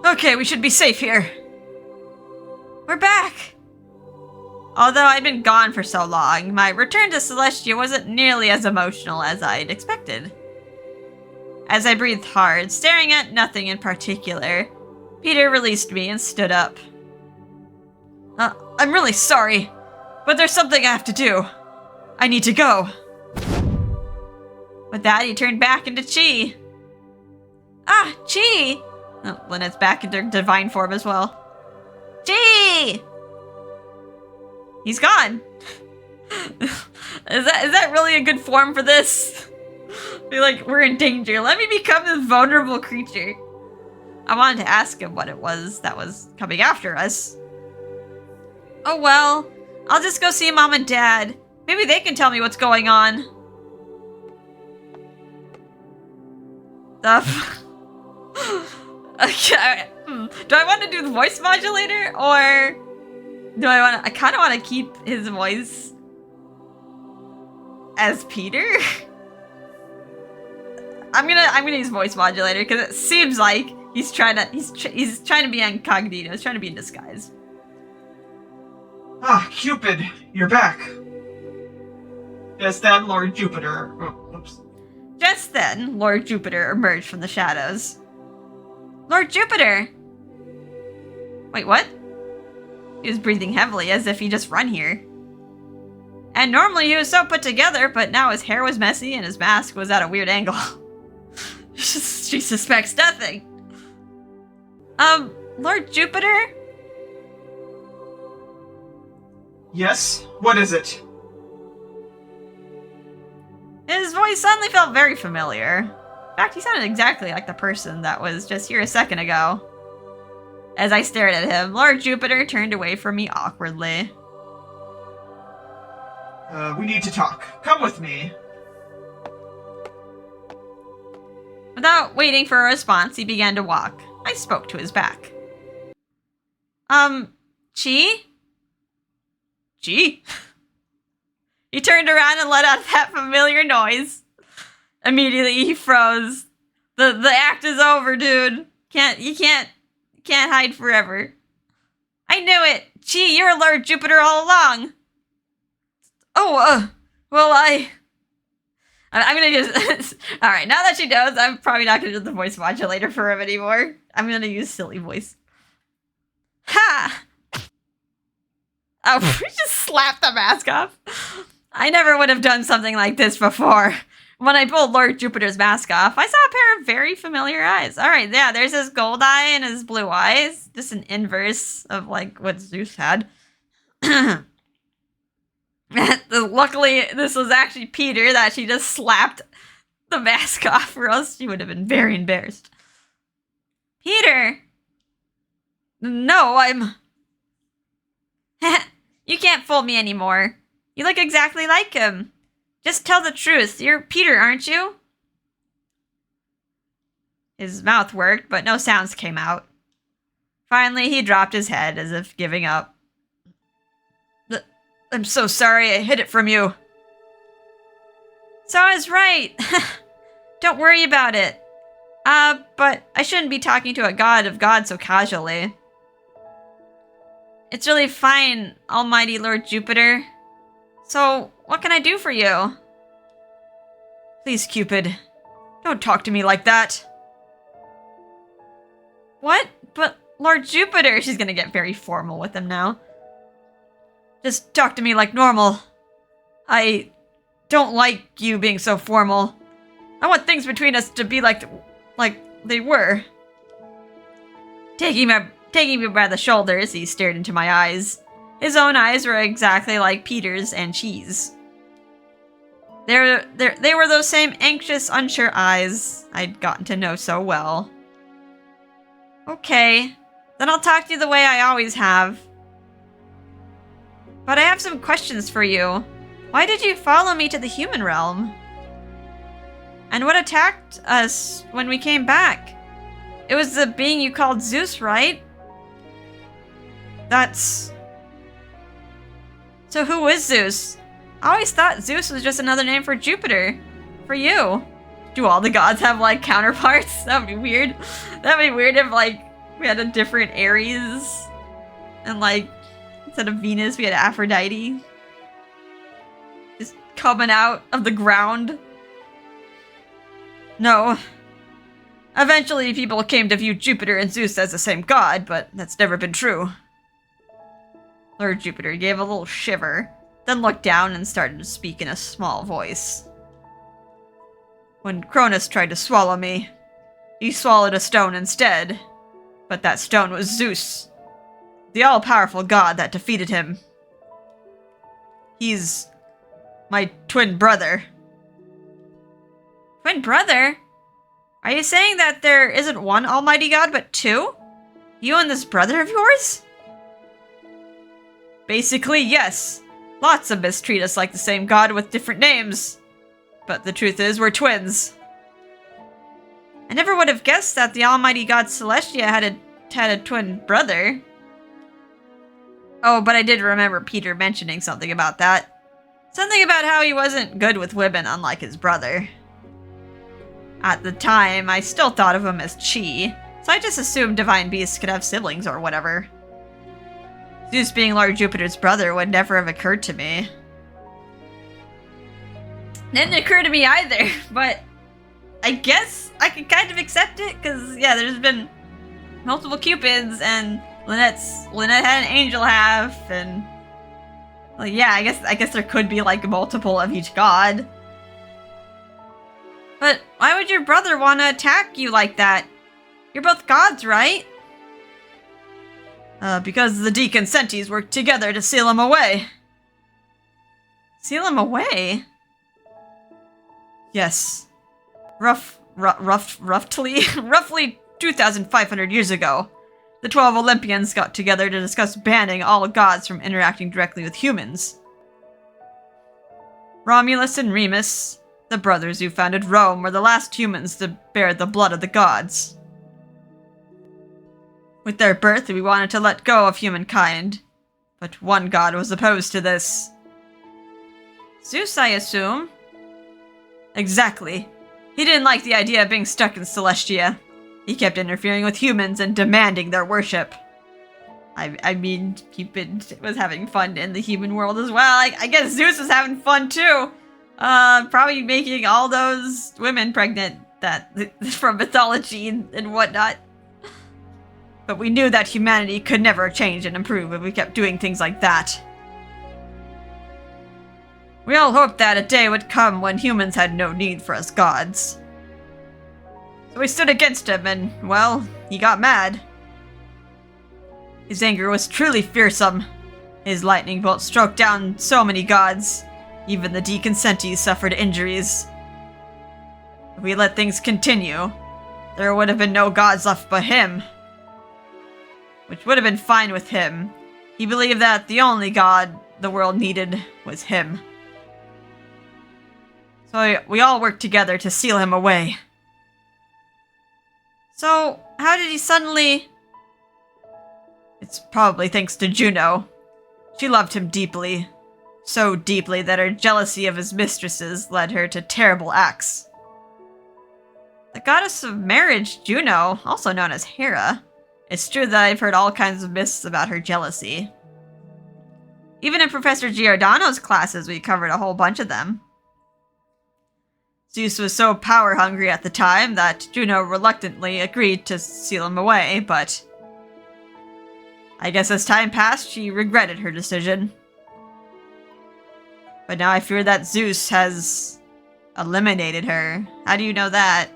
Okay, we should be safe here. We're back! Although I'd been gone for so long, my return to Celestia wasn't nearly as emotional as I'd expected. As I breathed hard, staring at nothing in particular, Peter released me and stood up. I'm really sorry, but there's something I have to do. I need to go. With that, he turned back into Chi. Ah, Chi! Oh, Lynette's back into divine form as well. Chi! He's gone. Is that really a good form for this? I feel like we're in danger. Let me become this vulnerable creature. I wanted to ask him what it was that was coming after us. Oh well, I'll just go see Mom and Dad. Maybe they can tell me what's going on. Okay. Do I want to do the voice modulator, or do I want to? I kind of want to keep his voice as Peter. I'm gonna use voice modulator because it seems like he's trying to be incognito. He's trying to be in disguise. Ah, Cupid, you're back. Yes, then Lord Jupiter. Oh, oops. Just then, Lord Jupiter emerged from the shadows. Lord Jupiter! Wait, what? He was breathing heavily as if he just run here. And normally he was so put together, but now his hair was messy and his mask was at a weird angle. She suspects nothing. Lord Jupiter? Yes? What is it? His voice suddenly felt very familiar. In fact, he sounded exactly like the person that was just here a second ago. As I stared at him, Lord Jupiter turned away from me awkwardly. We need to talk. Come with me. Without waiting for a response, he began to walk. I spoke to his back. Chi? Chi? He turned around and let out that familiar noise. Immediately he froze. The act is over, dude. You can't hide forever. I knew it. Chi, you're Lord Jupiter all along. Oh, well, I'm gonna use. All right, now that she knows, I'm probably not gonna do the voice modulator for him anymore. I'm gonna use silly voice. Ha! Oh, we just slapped the mask off. I never would have done something like this before. When I pulled Lord Jupiter's mask off, I saw a pair of very familiar eyes. All right, yeah, there's his gold eye and his blue eyes. Just an inverse of, like, what Zeus had. Luckily, this was actually Peter that she just slapped the mask off, or else she would have been very embarrassed. Peter! No, I'm... You can't fool me anymore. You look exactly like him. Just tell the truth. You're Peter, aren't you? His mouth worked, but no sounds came out. Finally, he dropped his head as if giving up. I'm so sorry I hid it from you. So I was right. Don't worry about it. But I shouldn't be talking to a god of gods so casually. It's really fine, almighty Lord Jupiter. So, what can I do for you? Please, Cupid, don't talk to me like that. What? But Lord Jupiter, she's gonna get very formal with him now. Just talk to me like normal. I don't like you being so formal. I want things between us to be like they were. Taking me by the shoulders, he stared into my eyes. His own eyes were exactly like Peter's and Chi's. They were those same anxious, unsure eyes I'd gotten to know so well. Okay, then I'll talk to you the way I always have. But I have some questions for you. Why did you follow me to the human realm? And what attacked us when we came back? It was the being you called Zeus, right? That's... So who is Zeus? I always thought Zeus was just another name for Jupiter. For you. Do all the gods have, like, counterparts? That would be weird. That would be weird if, like, we had a different Ares. And, like, instead of Venus, we had Aphrodite. Just coming out of the ground. No. Eventually, people came to view Jupiter and Zeus as the same god, but that's never been true. Lord Jupiter gave a little shiver. then looked down and started to speak in a small voice. When Cronus tried to swallow me, he swallowed a stone instead. But that stone was Zeus, the all-powerful god that defeated him. He's my twin brother. Twin brother? Are you saying that there isn't one almighty god, but two? You and this brother of yours? Basically, yes. Lots of us treat us like the same god with different names. But the truth is, we're twins. I never would have guessed that the almighty god Celestia had a twin brother. Oh, but I did remember Peter mentioning something about that. Something about how he wasn't good with women, unlike his brother. At the time, I still thought of him as Chi, so I just assumed divine beasts could have siblings or whatever. Zeus being Lord Jupiter's brother would never have occurred to me. Didn't occur to me either, but I guess I can kind of accept it, because, yeah, there's been multiple Cupids, and Lynette had an angel half, and, well, yeah, I guess there could be, like, multiple of each god. But why would your brother want to attack you like that? You're both gods, right? Because the deconsentes worked together to seal him away. Seal him away? Yes. Roughly 2,500 years ago, the 12 Olympians got together to discuss banning all gods from interacting directly with humans. Romulus and Remus, the brothers who founded Rome, were the last humans to bear the blood of the gods. With their birth, we wanted to let go of humankind, but one god was opposed to this. Zeus, I assume? Exactly. He didn't like the idea of being stuck in Celestia. He kept interfering with humans and demanding their worship. I mean, Cupid was having fun in the human world as well. I guess Zeus was having fun too. Probably making all those women pregnant from mythology and whatnot. But we knew that humanity could never change and improve if we kept doing things like that. We all hoped that a day would come when humans had no need for us gods. So we stood against him and, well, he got mad. His anger was truly fearsome. His lightning bolt struck down so many gods. Even the deconsentes suffered injuries. If we let things continue, there would have been no gods left but him. Which would have been fine with him. He believed that the only god the world needed was him. So we all worked together to seal him away. So, how did he suddenly... It's probably thanks to Juno. She loved him deeply. So deeply that her jealousy of his mistresses led her to terrible acts. The goddess of marriage, Juno, also known as Hera. It's true that I've heard all kinds of myths about her jealousy. Even in Professor Giordano's classes, we covered a whole bunch of them. Zeus was so power-hungry at the time that Juno reluctantly agreed to seal him away, but... I guess as time passed, she regretted her decision. But now I fear that Zeus has eliminated her. How do you know that?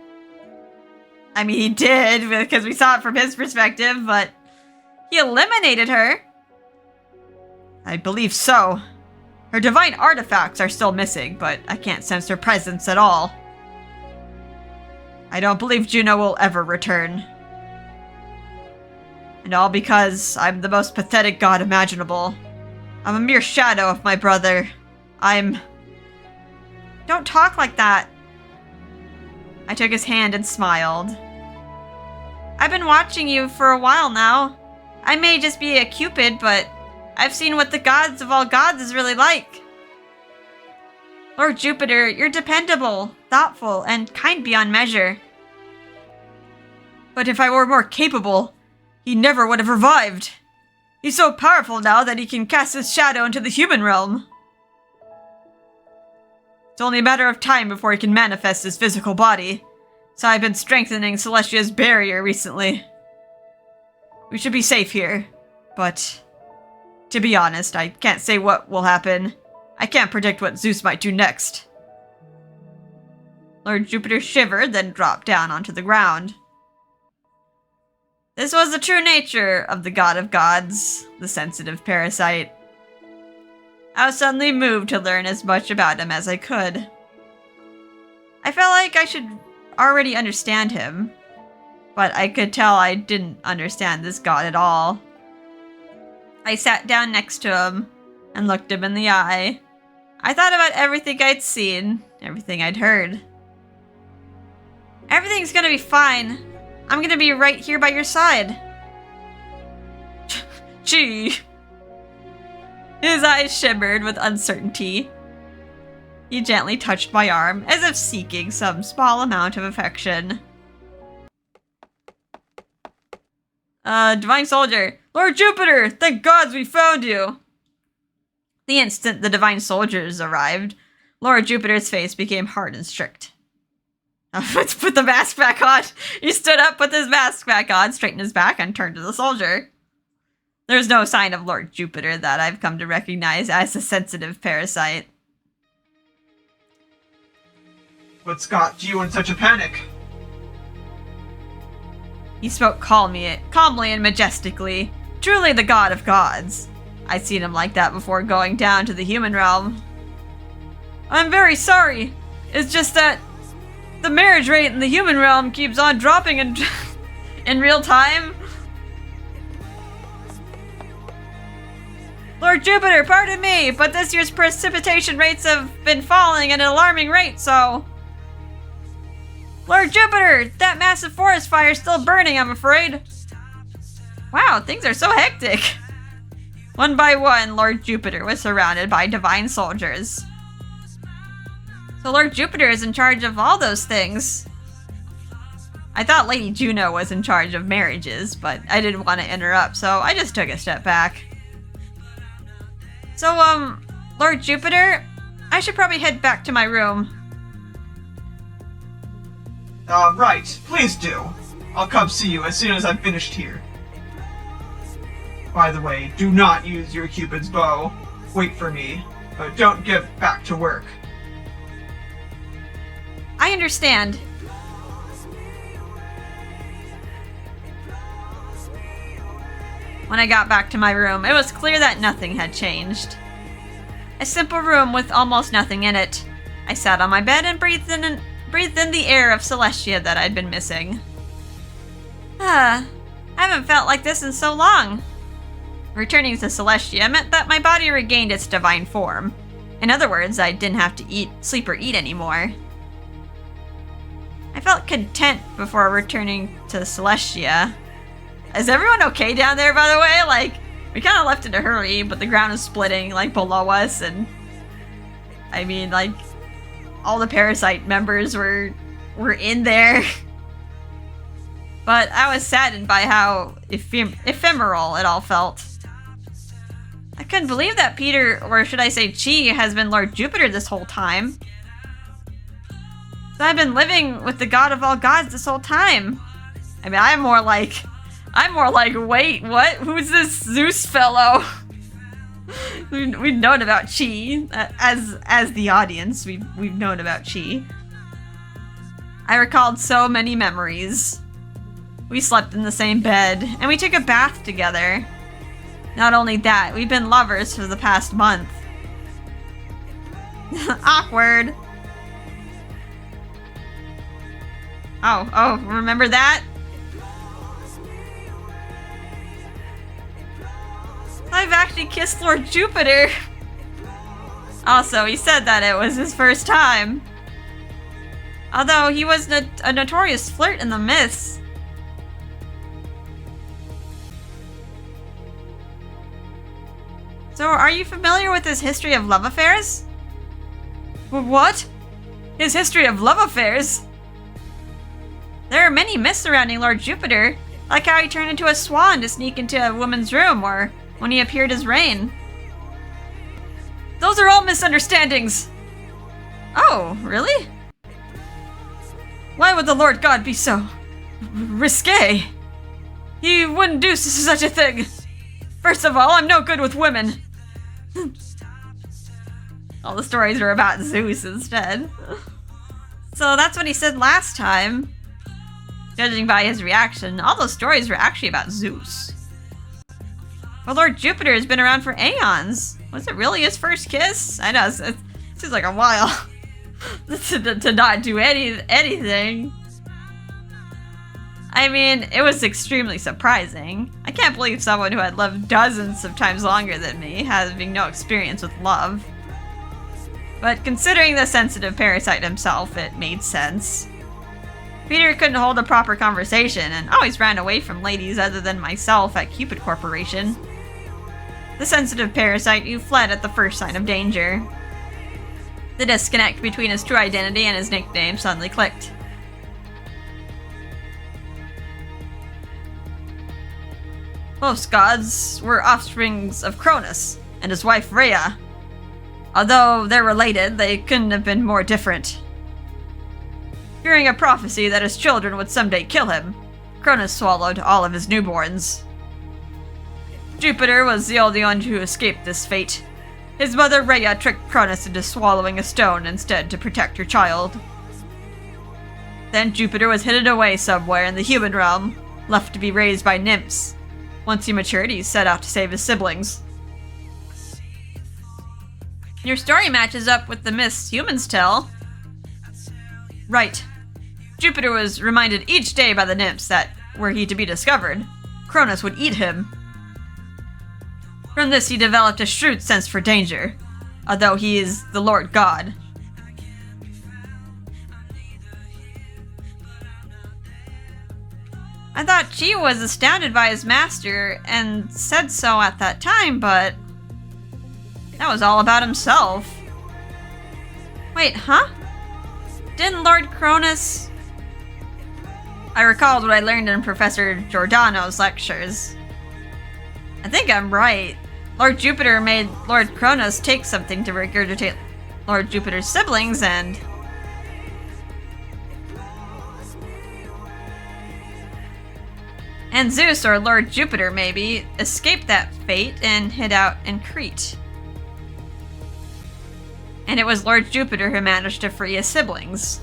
I mean, he did, because we saw it from his perspective, but he eliminated her. I believe so. Her divine artifacts are still missing, but I can't sense her presence at all. I don't believe Juno will ever return. And all because I'm the most pathetic god imaginable. I'm a mere shadow of my brother. Don't talk like that. I took his hand and smiled. I've been watching you for a while now. I may just be a Cupid, but I've seen what the gods of all gods is really like. Lord Jupiter, you're dependable, thoughtful, and kind beyond measure. But if I were more capable, he never would have revived. He's so powerful now that he can cast his shadow into the human realm. It's only a matter of time before he can manifest his physical body, so I've been strengthening Celestia's barrier recently. We should be safe here, but to be honest, I can't say what will happen. I can't predict what Zeus might do next. Lord Jupiter shivered, then dropped down onto the ground. This was the true nature of the god of gods, the sensitive parasite. I was suddenly moved to learn as much about him as I could. I felt like I should already understand him, but I could tell I didn't understand this god at all. I sat down next to him and looked him in the eye. I thought about everything I'd seen, everything I'd heard. Everything's gonna be fine. I'm gonna be right here by your side. Gee. His eyes shimmered with uncertainty. He gently touched my arm, as if seeking some small amount of affection. Divine Soldier. Lord Jupiter! Thank gods we found you! The instant the Divine Soldiers arrived, Lord Jupiter's face became hard and strict. Let's put the mask back on. He stood up, put his mask back on, straightened his back, and turned to the soldier. There's no sign of Lord Jupiter that I've come to recognize as a sensitive parasite. What's got you in such a panic? He spoke calmly and majestically. Truly the god of gods. I'd seen him like that before going down to the human realm. I'm very sorry. It's just that the marriage rate in the human realm keeps on dropping in real time. Lord Jupiter, pardon me, but this year's precipitation rates have been falling at an alarming rate, so... Lord Jupiter, that massive forest fire is still burning, I'm afraid. Wow, things are so hectic. One by one, Lord Jupiter was surrounded by divine soldiers. So Lord Jupiter is in charge of all those things. I thought Lady Juno was in charge of marriages, but I didn't want to interrupt, so I just took a step back. So, Lord Jupiter, I should probably head back to my room. Right. Please do. I'll come see you as soon as I'm finished here. By the way, do not use your Cupid's bow. Wait for me. Don't get back to work. I understand. When I got back to my room, it was clear that nothing had changed. A simple room with almost nothing in it. I sat on my bed and breathed in the air of Celestia that I'd been missing. I haven't felt like this in so long. Returning to Celestia meant that my body regained its divine form. In other words, I didn't have to sleep or eat anymore. I felt content before returning to Celestia. Is everyone okay down there, by the way? Like, we kind of left in a hurry, but the ground is splitting, like, below us, and... I mean, like, all the Parasite members were in there. But I was saddened by how ephemeral it all felt. I couldn't believe that Peter, or should I say Chi, has been Lord Jupiter this whole time. So I've been living with the god of all gods this whole time. I mean, I'm more like, wait, what? Who's this Zeus fellow? We've known about Chi, as the audience, we've known about Chi. I recalled so many memories. We slept in the same bed, and we took a bath together. Not only that, we've been lovers for the past month. Awkward. Oh, remember that? I've actually kissed Lord Jupiter. Also, he said that it was his first time. Although he was a notorious flirt in the myths. So, are you familiar with his history of love affairs? What? His history of love affairs? There are many myths surrounding Lord Jupiter, like how he turned into a swan to sneak into a woman's room, or when he appeared as rain. Those are all misunderstandings! Oh, really? Why would the Lord God be so risque? He wouldn't do such a thing. First of all, I'm no good with women. All the stories were about Zeus instead. So that's what he said last time. Judging by his reaction, all those stories were actually about Zeus. Well, Lord Jupiter has been around for aeons. Was it really his first kiss? I know, it seems like a while to not do anything. I mean, it was extremely surprising. I can't believe someone who had lived dozens of times longer than me, having no experience with love. But considering the sensitive parasite himself, it made sense. Peter couldn't hold a proper conversation and always ran away from ladies other than myself at Cupid Corporation. The sensitive parasite who fled at the first sign of danger. The disconnect between his true identity and his nickname suddenly clicked. Both gods were offsprings of Cronus and his wife Rhea. Although they're related, they couldn't have been more different. Hearing a prophecy that his children would someday kill him, Cronus swallowed all of his newborns. Jupiter was the only one who escaped this fate. His mother Rhea tricked Cronus into swallowing a stone instead to protect her child. Then Jupiter was hidden away somewhere in the human realm, left to be raised by nymphs. Once he matured, he set out to save his siblings. Your story matches up with the myths humans tell. Right. Jupiter was reminded each day by the nymphs that, were he to be discovered, Cronus would eat him. From this he developed a shrewd sense for danger, although he is the Lord God. I thought Chi was astounded by his master and said so at that time, but that was all about himself. Wait, huh? Didn't Lord Cronus... I recalled what I learned in Professor Giordano's lectures. I think I'm right. Lord Jupiter made Lord Cronus take something to regurgitate Lord Jupiter's siblings, and Zeus, or Lord Jupiter maybe, escaped that fate and hid out in Crete. And it was Lord Jupiter who managed to free his siblings.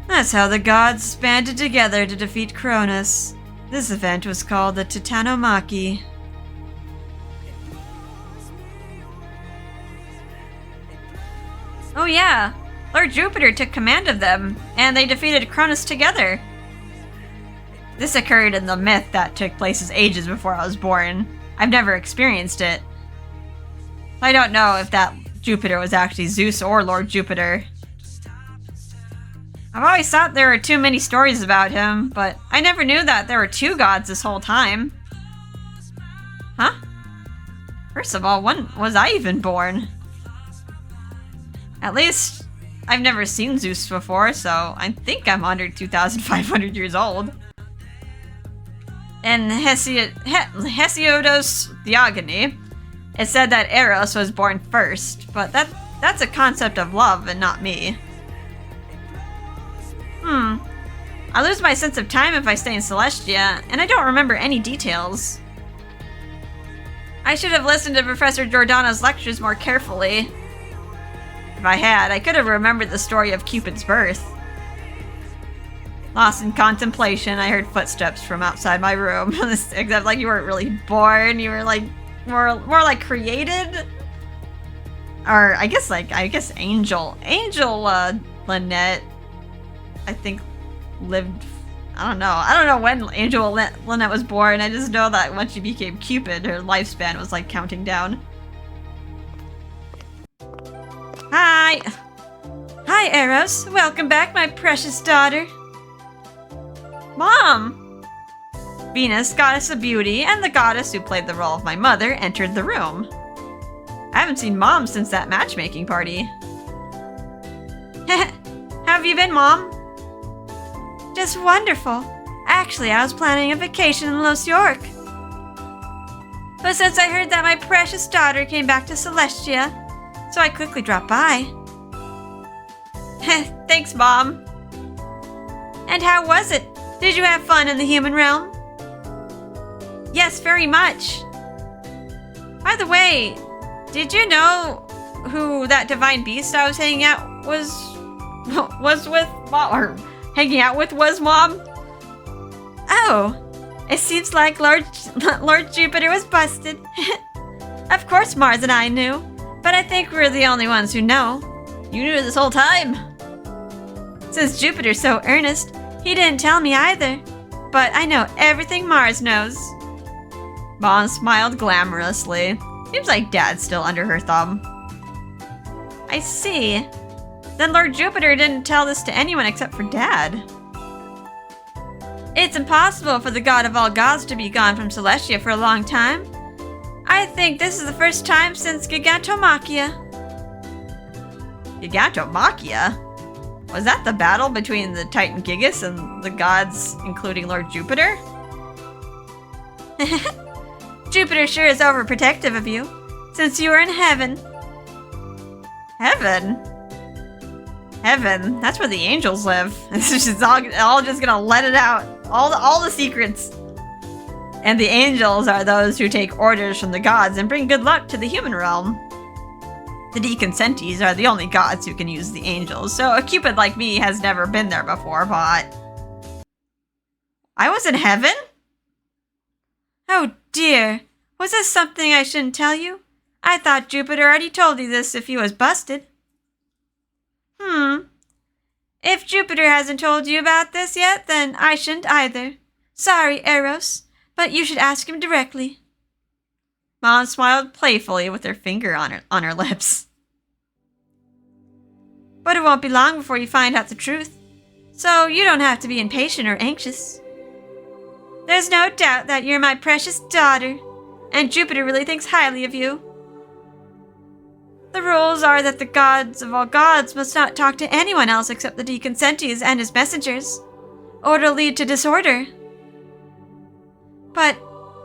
That's how the gods banded together to defeat Cronus. This event was called the Titanomachy. Oh yeah, Lord Jupiter took command of them, and they defeated Cronus together. This occurred in the myth that took place ages before I was born. I've never experienced it. I don't know if that Jupiter was actually Zeus or Lord Jupiter. I've always thought there were too many stories about him, but I never knew that there were two gods this whole time. Huh? First of all, when was I even born? At least, I've never seen Zeus before, so I think I'm under 2,500 years old. In Hesiodos Theogony, it said that Eros was born first, but that's a concept of love and not me. I lose my sense of time if I stay in Celestia, and I don't remember any details. I should have listened to Professor Giordano's lectures more carefully. If I had, I could have remembered the story of Cupid's birth. Lost in contemplation, I heard footsteps from outside my room. Except like you weren't really born, you were like more like created. Or I guess Angel Lynette, I think lived, I don't know when Angel Lynette was born. I just know that when she became Cupid, her lifespan was like counting down. Hi! Hi, Eros. Welcome back, my precious daughter. Mom! Venus, goddess of beauty, and the goddess who played the role of my mother entered the room. I haven't seen Mom since that matchmaking party. How have you been, Mom? Just wonderful. Actually, I was planning a vacation in Los York. But since I heard that my precious daughter came back to Celestia, so I quickly dropped by. Thanks, Mom. And how was it? Did you have fun in the human realm? Yes, very much. By the way, Did you know who that divine beast I was hanging out was with Mom, or hanging out with was Mom? Oh, it seems like Lord Jupiter was busted. Of course Mars and I knew, but I think we're the only ones who know. You knew this whole time. Since Jupiter's so earnest, he didn't tell me either, but I know everything Mars knows. Mom smiled glamorously. Seems like Dad's still under her thumb. I see. Then Lord Jupiter didn't tell this to anyone except for Dad. It's impossible for the god of all gods to be gone from Celestia for a long time. I think this is the first time since Gigantomachia. Gigantomachia? Was that the battle between the Titan Gigas and the gods, including Lord Jupiter? Jupiter sure is overprotective of you, since you were in heaven. Heaven? Heaven? That's where the angels live. This is just all just gonna let it out. All the secrets. And the angels are those who take orders from the gods and bring good luck to the human realm. The deconsentes are the only gods who can use the angels, so a Cupid like me has never been there before, but... I was in heaven? Oh dear. Was this something I shouldn't tell you? I thought Jupiter already told you this if he was busted. If Jupiter hasn't told you about this yet, then I shouldn't either. Sorry, Eros, but you should ask him directly. Mom smiled playfully with her finger on her lips. But it won't be long before you find out the truth, so you don't have to be impatient or anxious. There's no doubt that you're my precious daughter, and Jupiter really thinks highly of you. The rules are that the gods of all gods must not talk to anyone else except the deconsentes and his messengers, or it'll lead to disorder. But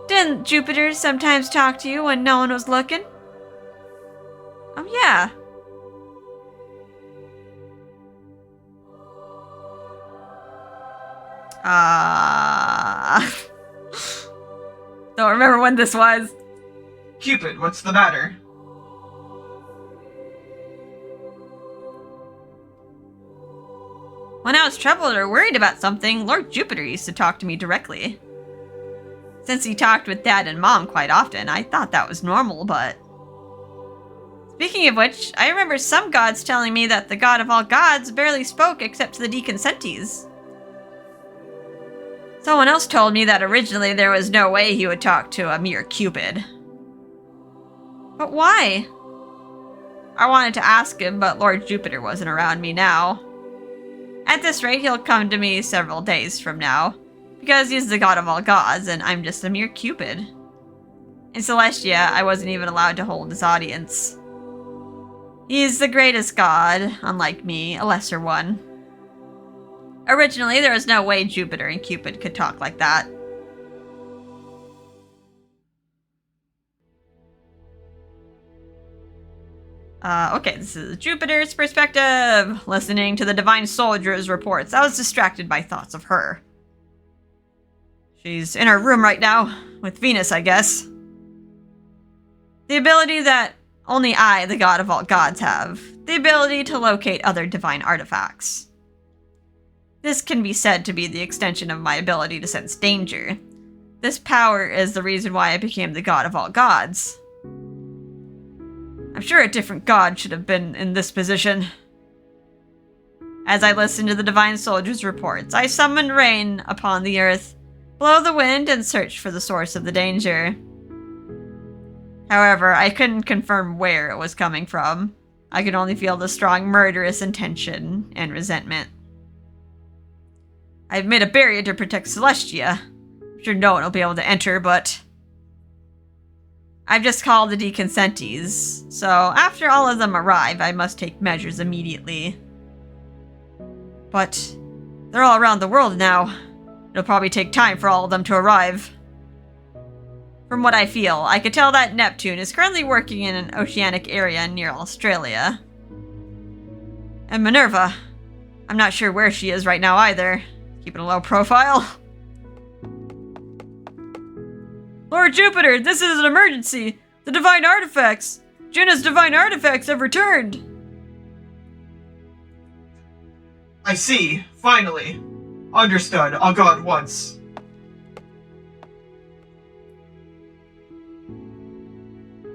didn't Jupiter sometimes talk to you when no one was looking? Oh yeah. Don't remember when this was. Cupid, what's the matter? When I was troubled or worried about something, Lord Jupiter used to talk to me directly. Since he talked with Dad and Mom quite often, I thought that was normal, but... Speaking of which, I remember some gods telling me that the god of all gods barely spoke except to the deconsentes. Someone else told me that originally there was no way he would talk to a mere Cupid. But why? I wanted to ask him, but Lord Jupiter wasn't around me now. At this rate, he'll come to me several days from now, because he's the god of all gods, and I'm just a mere Cupid. In Celestia, I wasn't even allowed to hold his audience. He's the greatest god, unlike me, a lesser one. Originally, there was no way Jupiter and Cupid could talk like that. Okay, this is Jupiter's perspective. Listening to the Divine Soldier's reports, I was distracted by thoughts of her. She's in her room right now, with Venus, I guess. The ability that only I, the god of all gods, have. The ability to locate other divine artifacts. This can be said to be the extension of my ability to sense danger. This power is the reason why I became the god of all gods. I'm sure a different god should have been in this position. As I listened to the Divine Soldier's reports, I summoned rain upon the earth, blow the wind, and searched for the source of the danger. However, I couldn't confirm where it was coming from. I could only feel the strong murderous intention and resentment. I've made a barrier to protect Celestia. I'm sure no one will be able to enter, but... I've just called the deconsentes, so after all of them arrive, I must take measures immediately. But they're all around the world now. It'll probably take time for all of them to arrive. From what I feel, I could tell that Neptune is currently working in an oceanic area near Australia. And Minerva, I'm not sure where she is right now either. Keeping a low profile. Lord Jupiter, this is an emergency! The divine artifacts! Juno's divine artifacts have returned! I see. Finally. Understood. I'll go at once.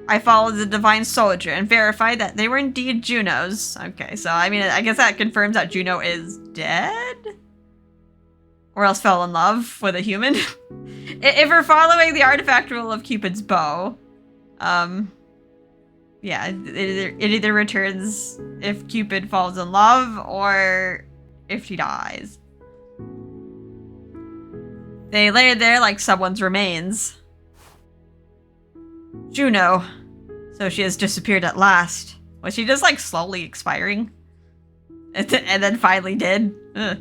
I followed the divine soldier and verified that they were indeed Juno's. Okay, so I mean, I guess that confirms that Juno is dead? Or else fell in love with a human? If we're following the artifact rule of Cupid's bow, yeah, it either returns if Cupid falls in love or if she dies. They lay there like someone's remains. Juno. So she has disappeared at last. Was she just like slowly expiring? And then finally did? Ugh.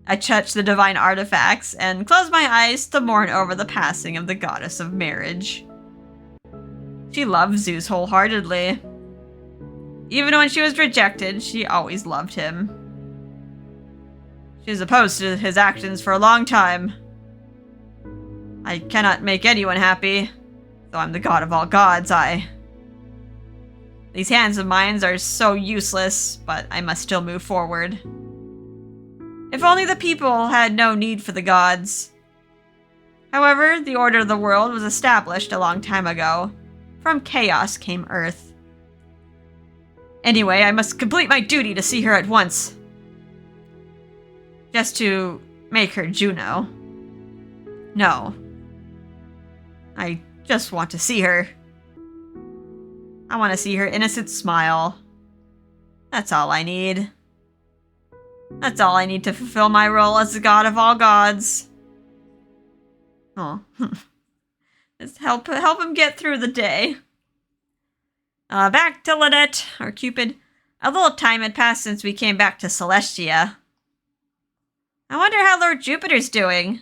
I touched the divine artifacts and closed my eyes to mourn over the passing of the goddess of marriage. She loved Zeus wholeheartedly. Even when she was rejected, she always loved him. She was opposed to his actions for a long time. I cannot make anyone happy. Though I'm the god of all gods, These hands of mine are so useless, but I must still move forward. If only the people had no need for the gods. However, the order of the world was established a long time ago. From chaos came Earth. Anyway, I must complete my duty to see her at once. Just to make her Juno. No. I just want to see her. I want to see her innocent smile. That's all I need. That's all I need to fulfill my role as the god of all gods. Oh. Just help him get through the day. Back to Lynette, or Cupid. A little time had passed since we came back to Celestia. I wonder how Lord Jupiter's doing.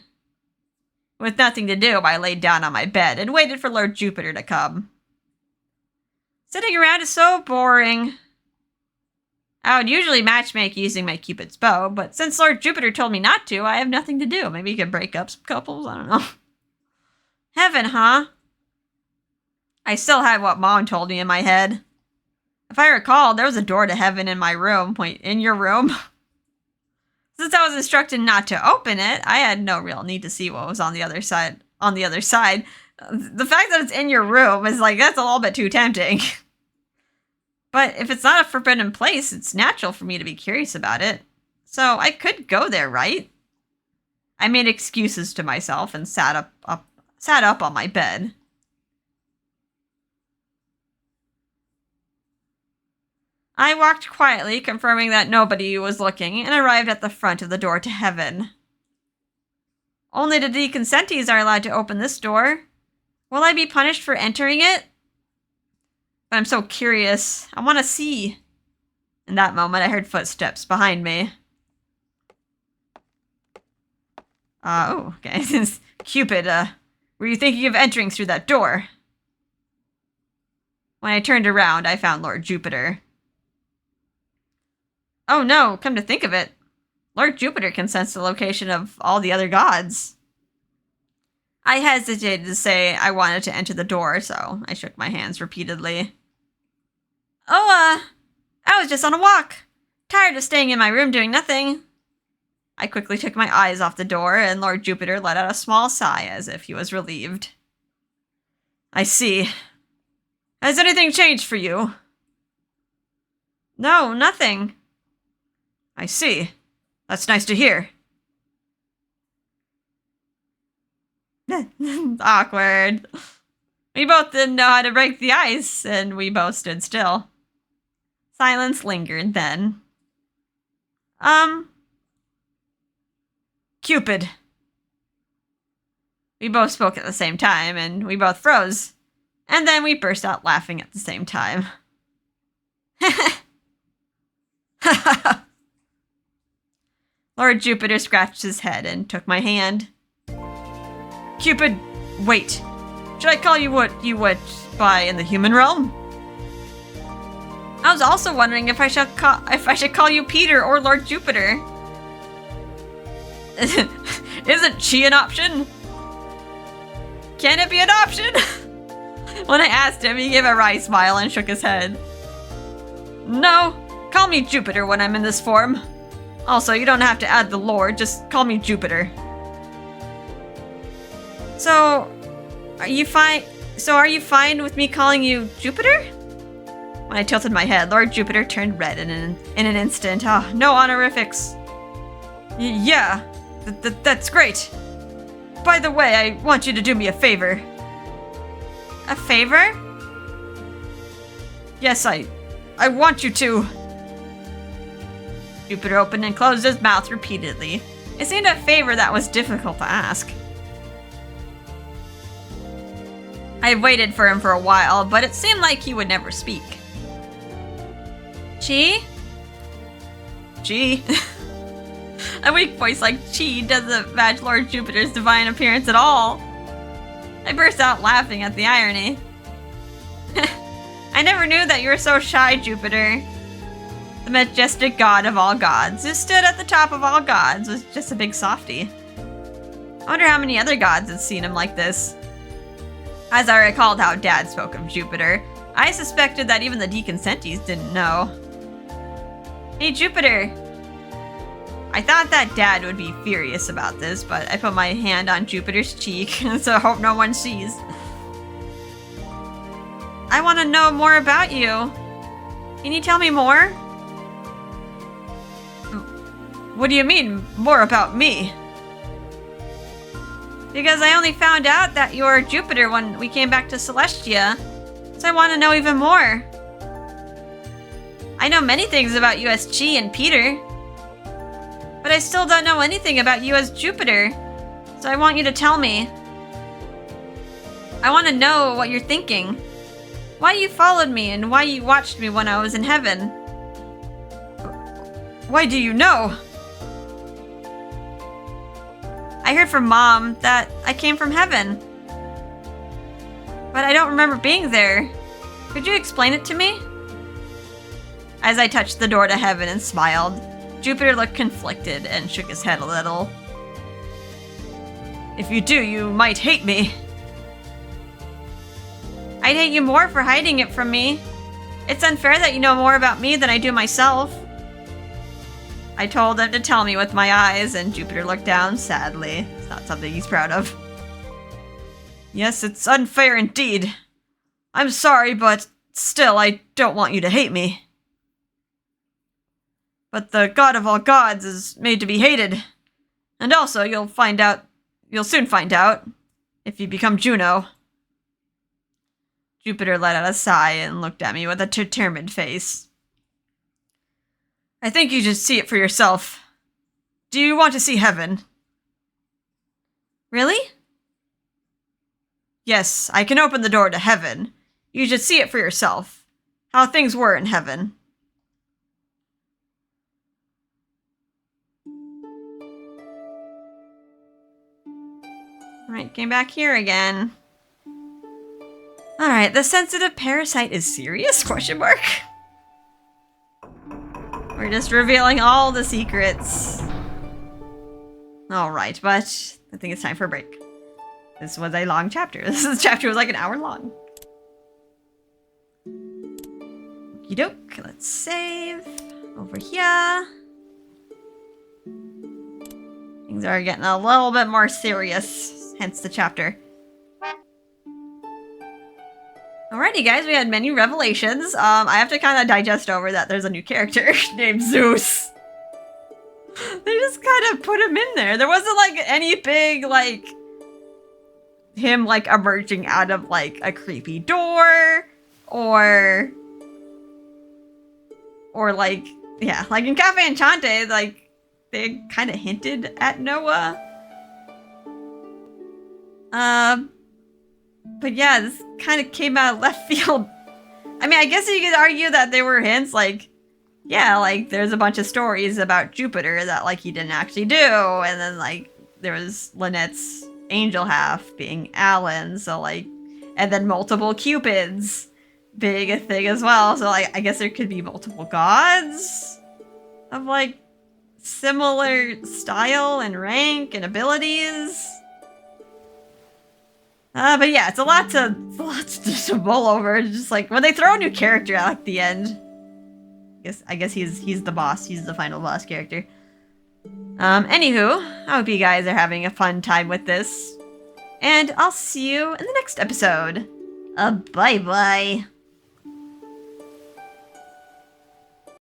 With nothing to do, I laid down on my bed and waited for Lord Jupiter to come. Sitting around is so boring. I would usually matchmake using my Cupid's bow, but since Lord Jupiter told me not to, I have nothing to do. Maybe you could break up some couples? I don't know. Heaven, huh? I still had what Mom told me in my head. If I recall, there was a door to heaven in my room. Wait, in your room? Since I was instructed not to open it, I had no real need to see what was on the other side. The fact that it's in your room is like, that's a little bit too tempting. But if it's not a forbidden place, it's natural for me to be curious about it. So I could go there, right? I made excuses to myself and sat up on my bed. I walked quietly, confirming that nobody was looking, and arrived at the front of the door to heaven. Only the deconsentees are allowed to open this door. Will I be punished for entering it? But I'm so curious. I want to see. In that moment, I heard footsteps behind me. Oh, okay. Since Cupid, were you thinking of entering through that door? When I turned around, I found Lord Jupiter. Oh no, come to think of it, Lord Jupiter can sense the location of all the other gods. I hesitated to say I wanted to enter the door, so I shook my hands repeatedly. Oh, I was just on a walk. Tired of staying in my room doing nothing. I quickly took my eyes off the door, and Lord Jupiter let out a small sigh as if he was relieved. I see. Has anything changed for you? No, nothing. I see. That's nice to hear. Awkward. We both didn't know how to break the ice, and we both stood still. Silence lingered then. Cupid. We both spoke at the same time, and we both froze. And then we burst out laughing at the same time. Lord Jupiter scratched his head and took my hand. Cupid, wait. Should I call you what you went by in the human realm? I was also wondering if I should call you Peter or Lord Jupiter. Isn't she an option? Can it be an option? When I asked him, he gave a wry smile and shook his head. No, call me Jupiter when I'm in this form. Also, you don't have to add the Lord, just call me Jupiter. So, are you fine with me calling you Jupiter? When I tilted my head, Lord Jupiter turned red in an instant. Oh, no honorifics. Yeah, that's great. By the way, I want you to do me a favor. A favor? Yes, I want you to. Jupiter opened and closed his mouth repeatedly. It seemed a favor that was difficult to ask. I waited for him for a while, but it seemed like he would never speak. Chi? Chi? A weak voice like Chi doesn't match Lord Jupiter's divine appearance at all. I burst out laughing at the irony. I never knew that you were so shy, Jupiter. The majestic god of all gods, who stood at the top of all gods, was just a big softie. I wonder how many other gods had seen him like this. As I recalled how Dad spoke of Jupiter, I suspected that even the deconsentients didn't know. Hey, Jupiter! I thought that Dad would be furious about this, but I put my hand on Jupiter's cheek, so I hope no one sees. I want to know more about you. Can you tell me more? What do you mean, more about me? Because I only found out that you're Jupiter when we came back to Celestia, so I want to know even more. I know many things about you as Chi and Peter, but I still don't know anything about you as Jupiter, so I want you to tell me. I want to know what you're thinking, why you followed me, and why you watched me when I was in heaven. Why do you know? I heard from Mom that I came from heaven, but I don't remember being there. Could you explain it to me? As I touched the door to heaven and smiled, Jupiter looked conflicted and shook his head a little. If you do, you might hate me. I'd hate you more for hiding it from me. It's unfair that you know more about me than I do myself. I told him to tell me with my eyes, and Jupiter looked down sadly. It's not something he's proud of. Yes, it's unfair indeed. I'm sorry, but still, I don't want you to hate me. But the god of all gods is made to be hated. And also, you'll soon find out, if you become Juno. Jupiter let out a sigh and looked at me with a determined face. I think you should see it for yourself. Do you want to see heaven? Really? Yes, I can open the door to heaven. You should see it for yourself. How things were in heaven. Alright, came back here again. Alright, the sensitive parasite is serious? Question mark. We're just revealing all the secrets. Alright, but I think it's time for a break. This was a long chapter. This chapter was like an hour long. Okie doke, let's save. Over here. Things are getting a little bit more serious, hence the chapter. Alrighty guys, we had many revelations. I have to kind of digest over that there's a new character named Zeus. They just kind of put him in there. There wasn't like any big like him like emerging out of like a creepy door or like, yeah, like in Cafe Enchante, like they kind of hinted at Noah. But yeah, this kind of came out of left field. I mean, I guess you could argue that they were hints, like, yeah, like, there's a bunch of stories about Jupiter that, like, he didn't actually do, and then, like, there was Lynette's angel half being Alan, so, like, and then multiple Cupids being a thing as well, so, like, I guess there could be multiple gods of, like, similar style and rank and abilities. But yeah, it's a lot to just to mull over. It's just like when they throw a new character out at the end. I guess he's the boss. He's the final boss character. Anywho, I hope you guys are having a fun time with this. And I'll see you in the next episode. Bye-bye.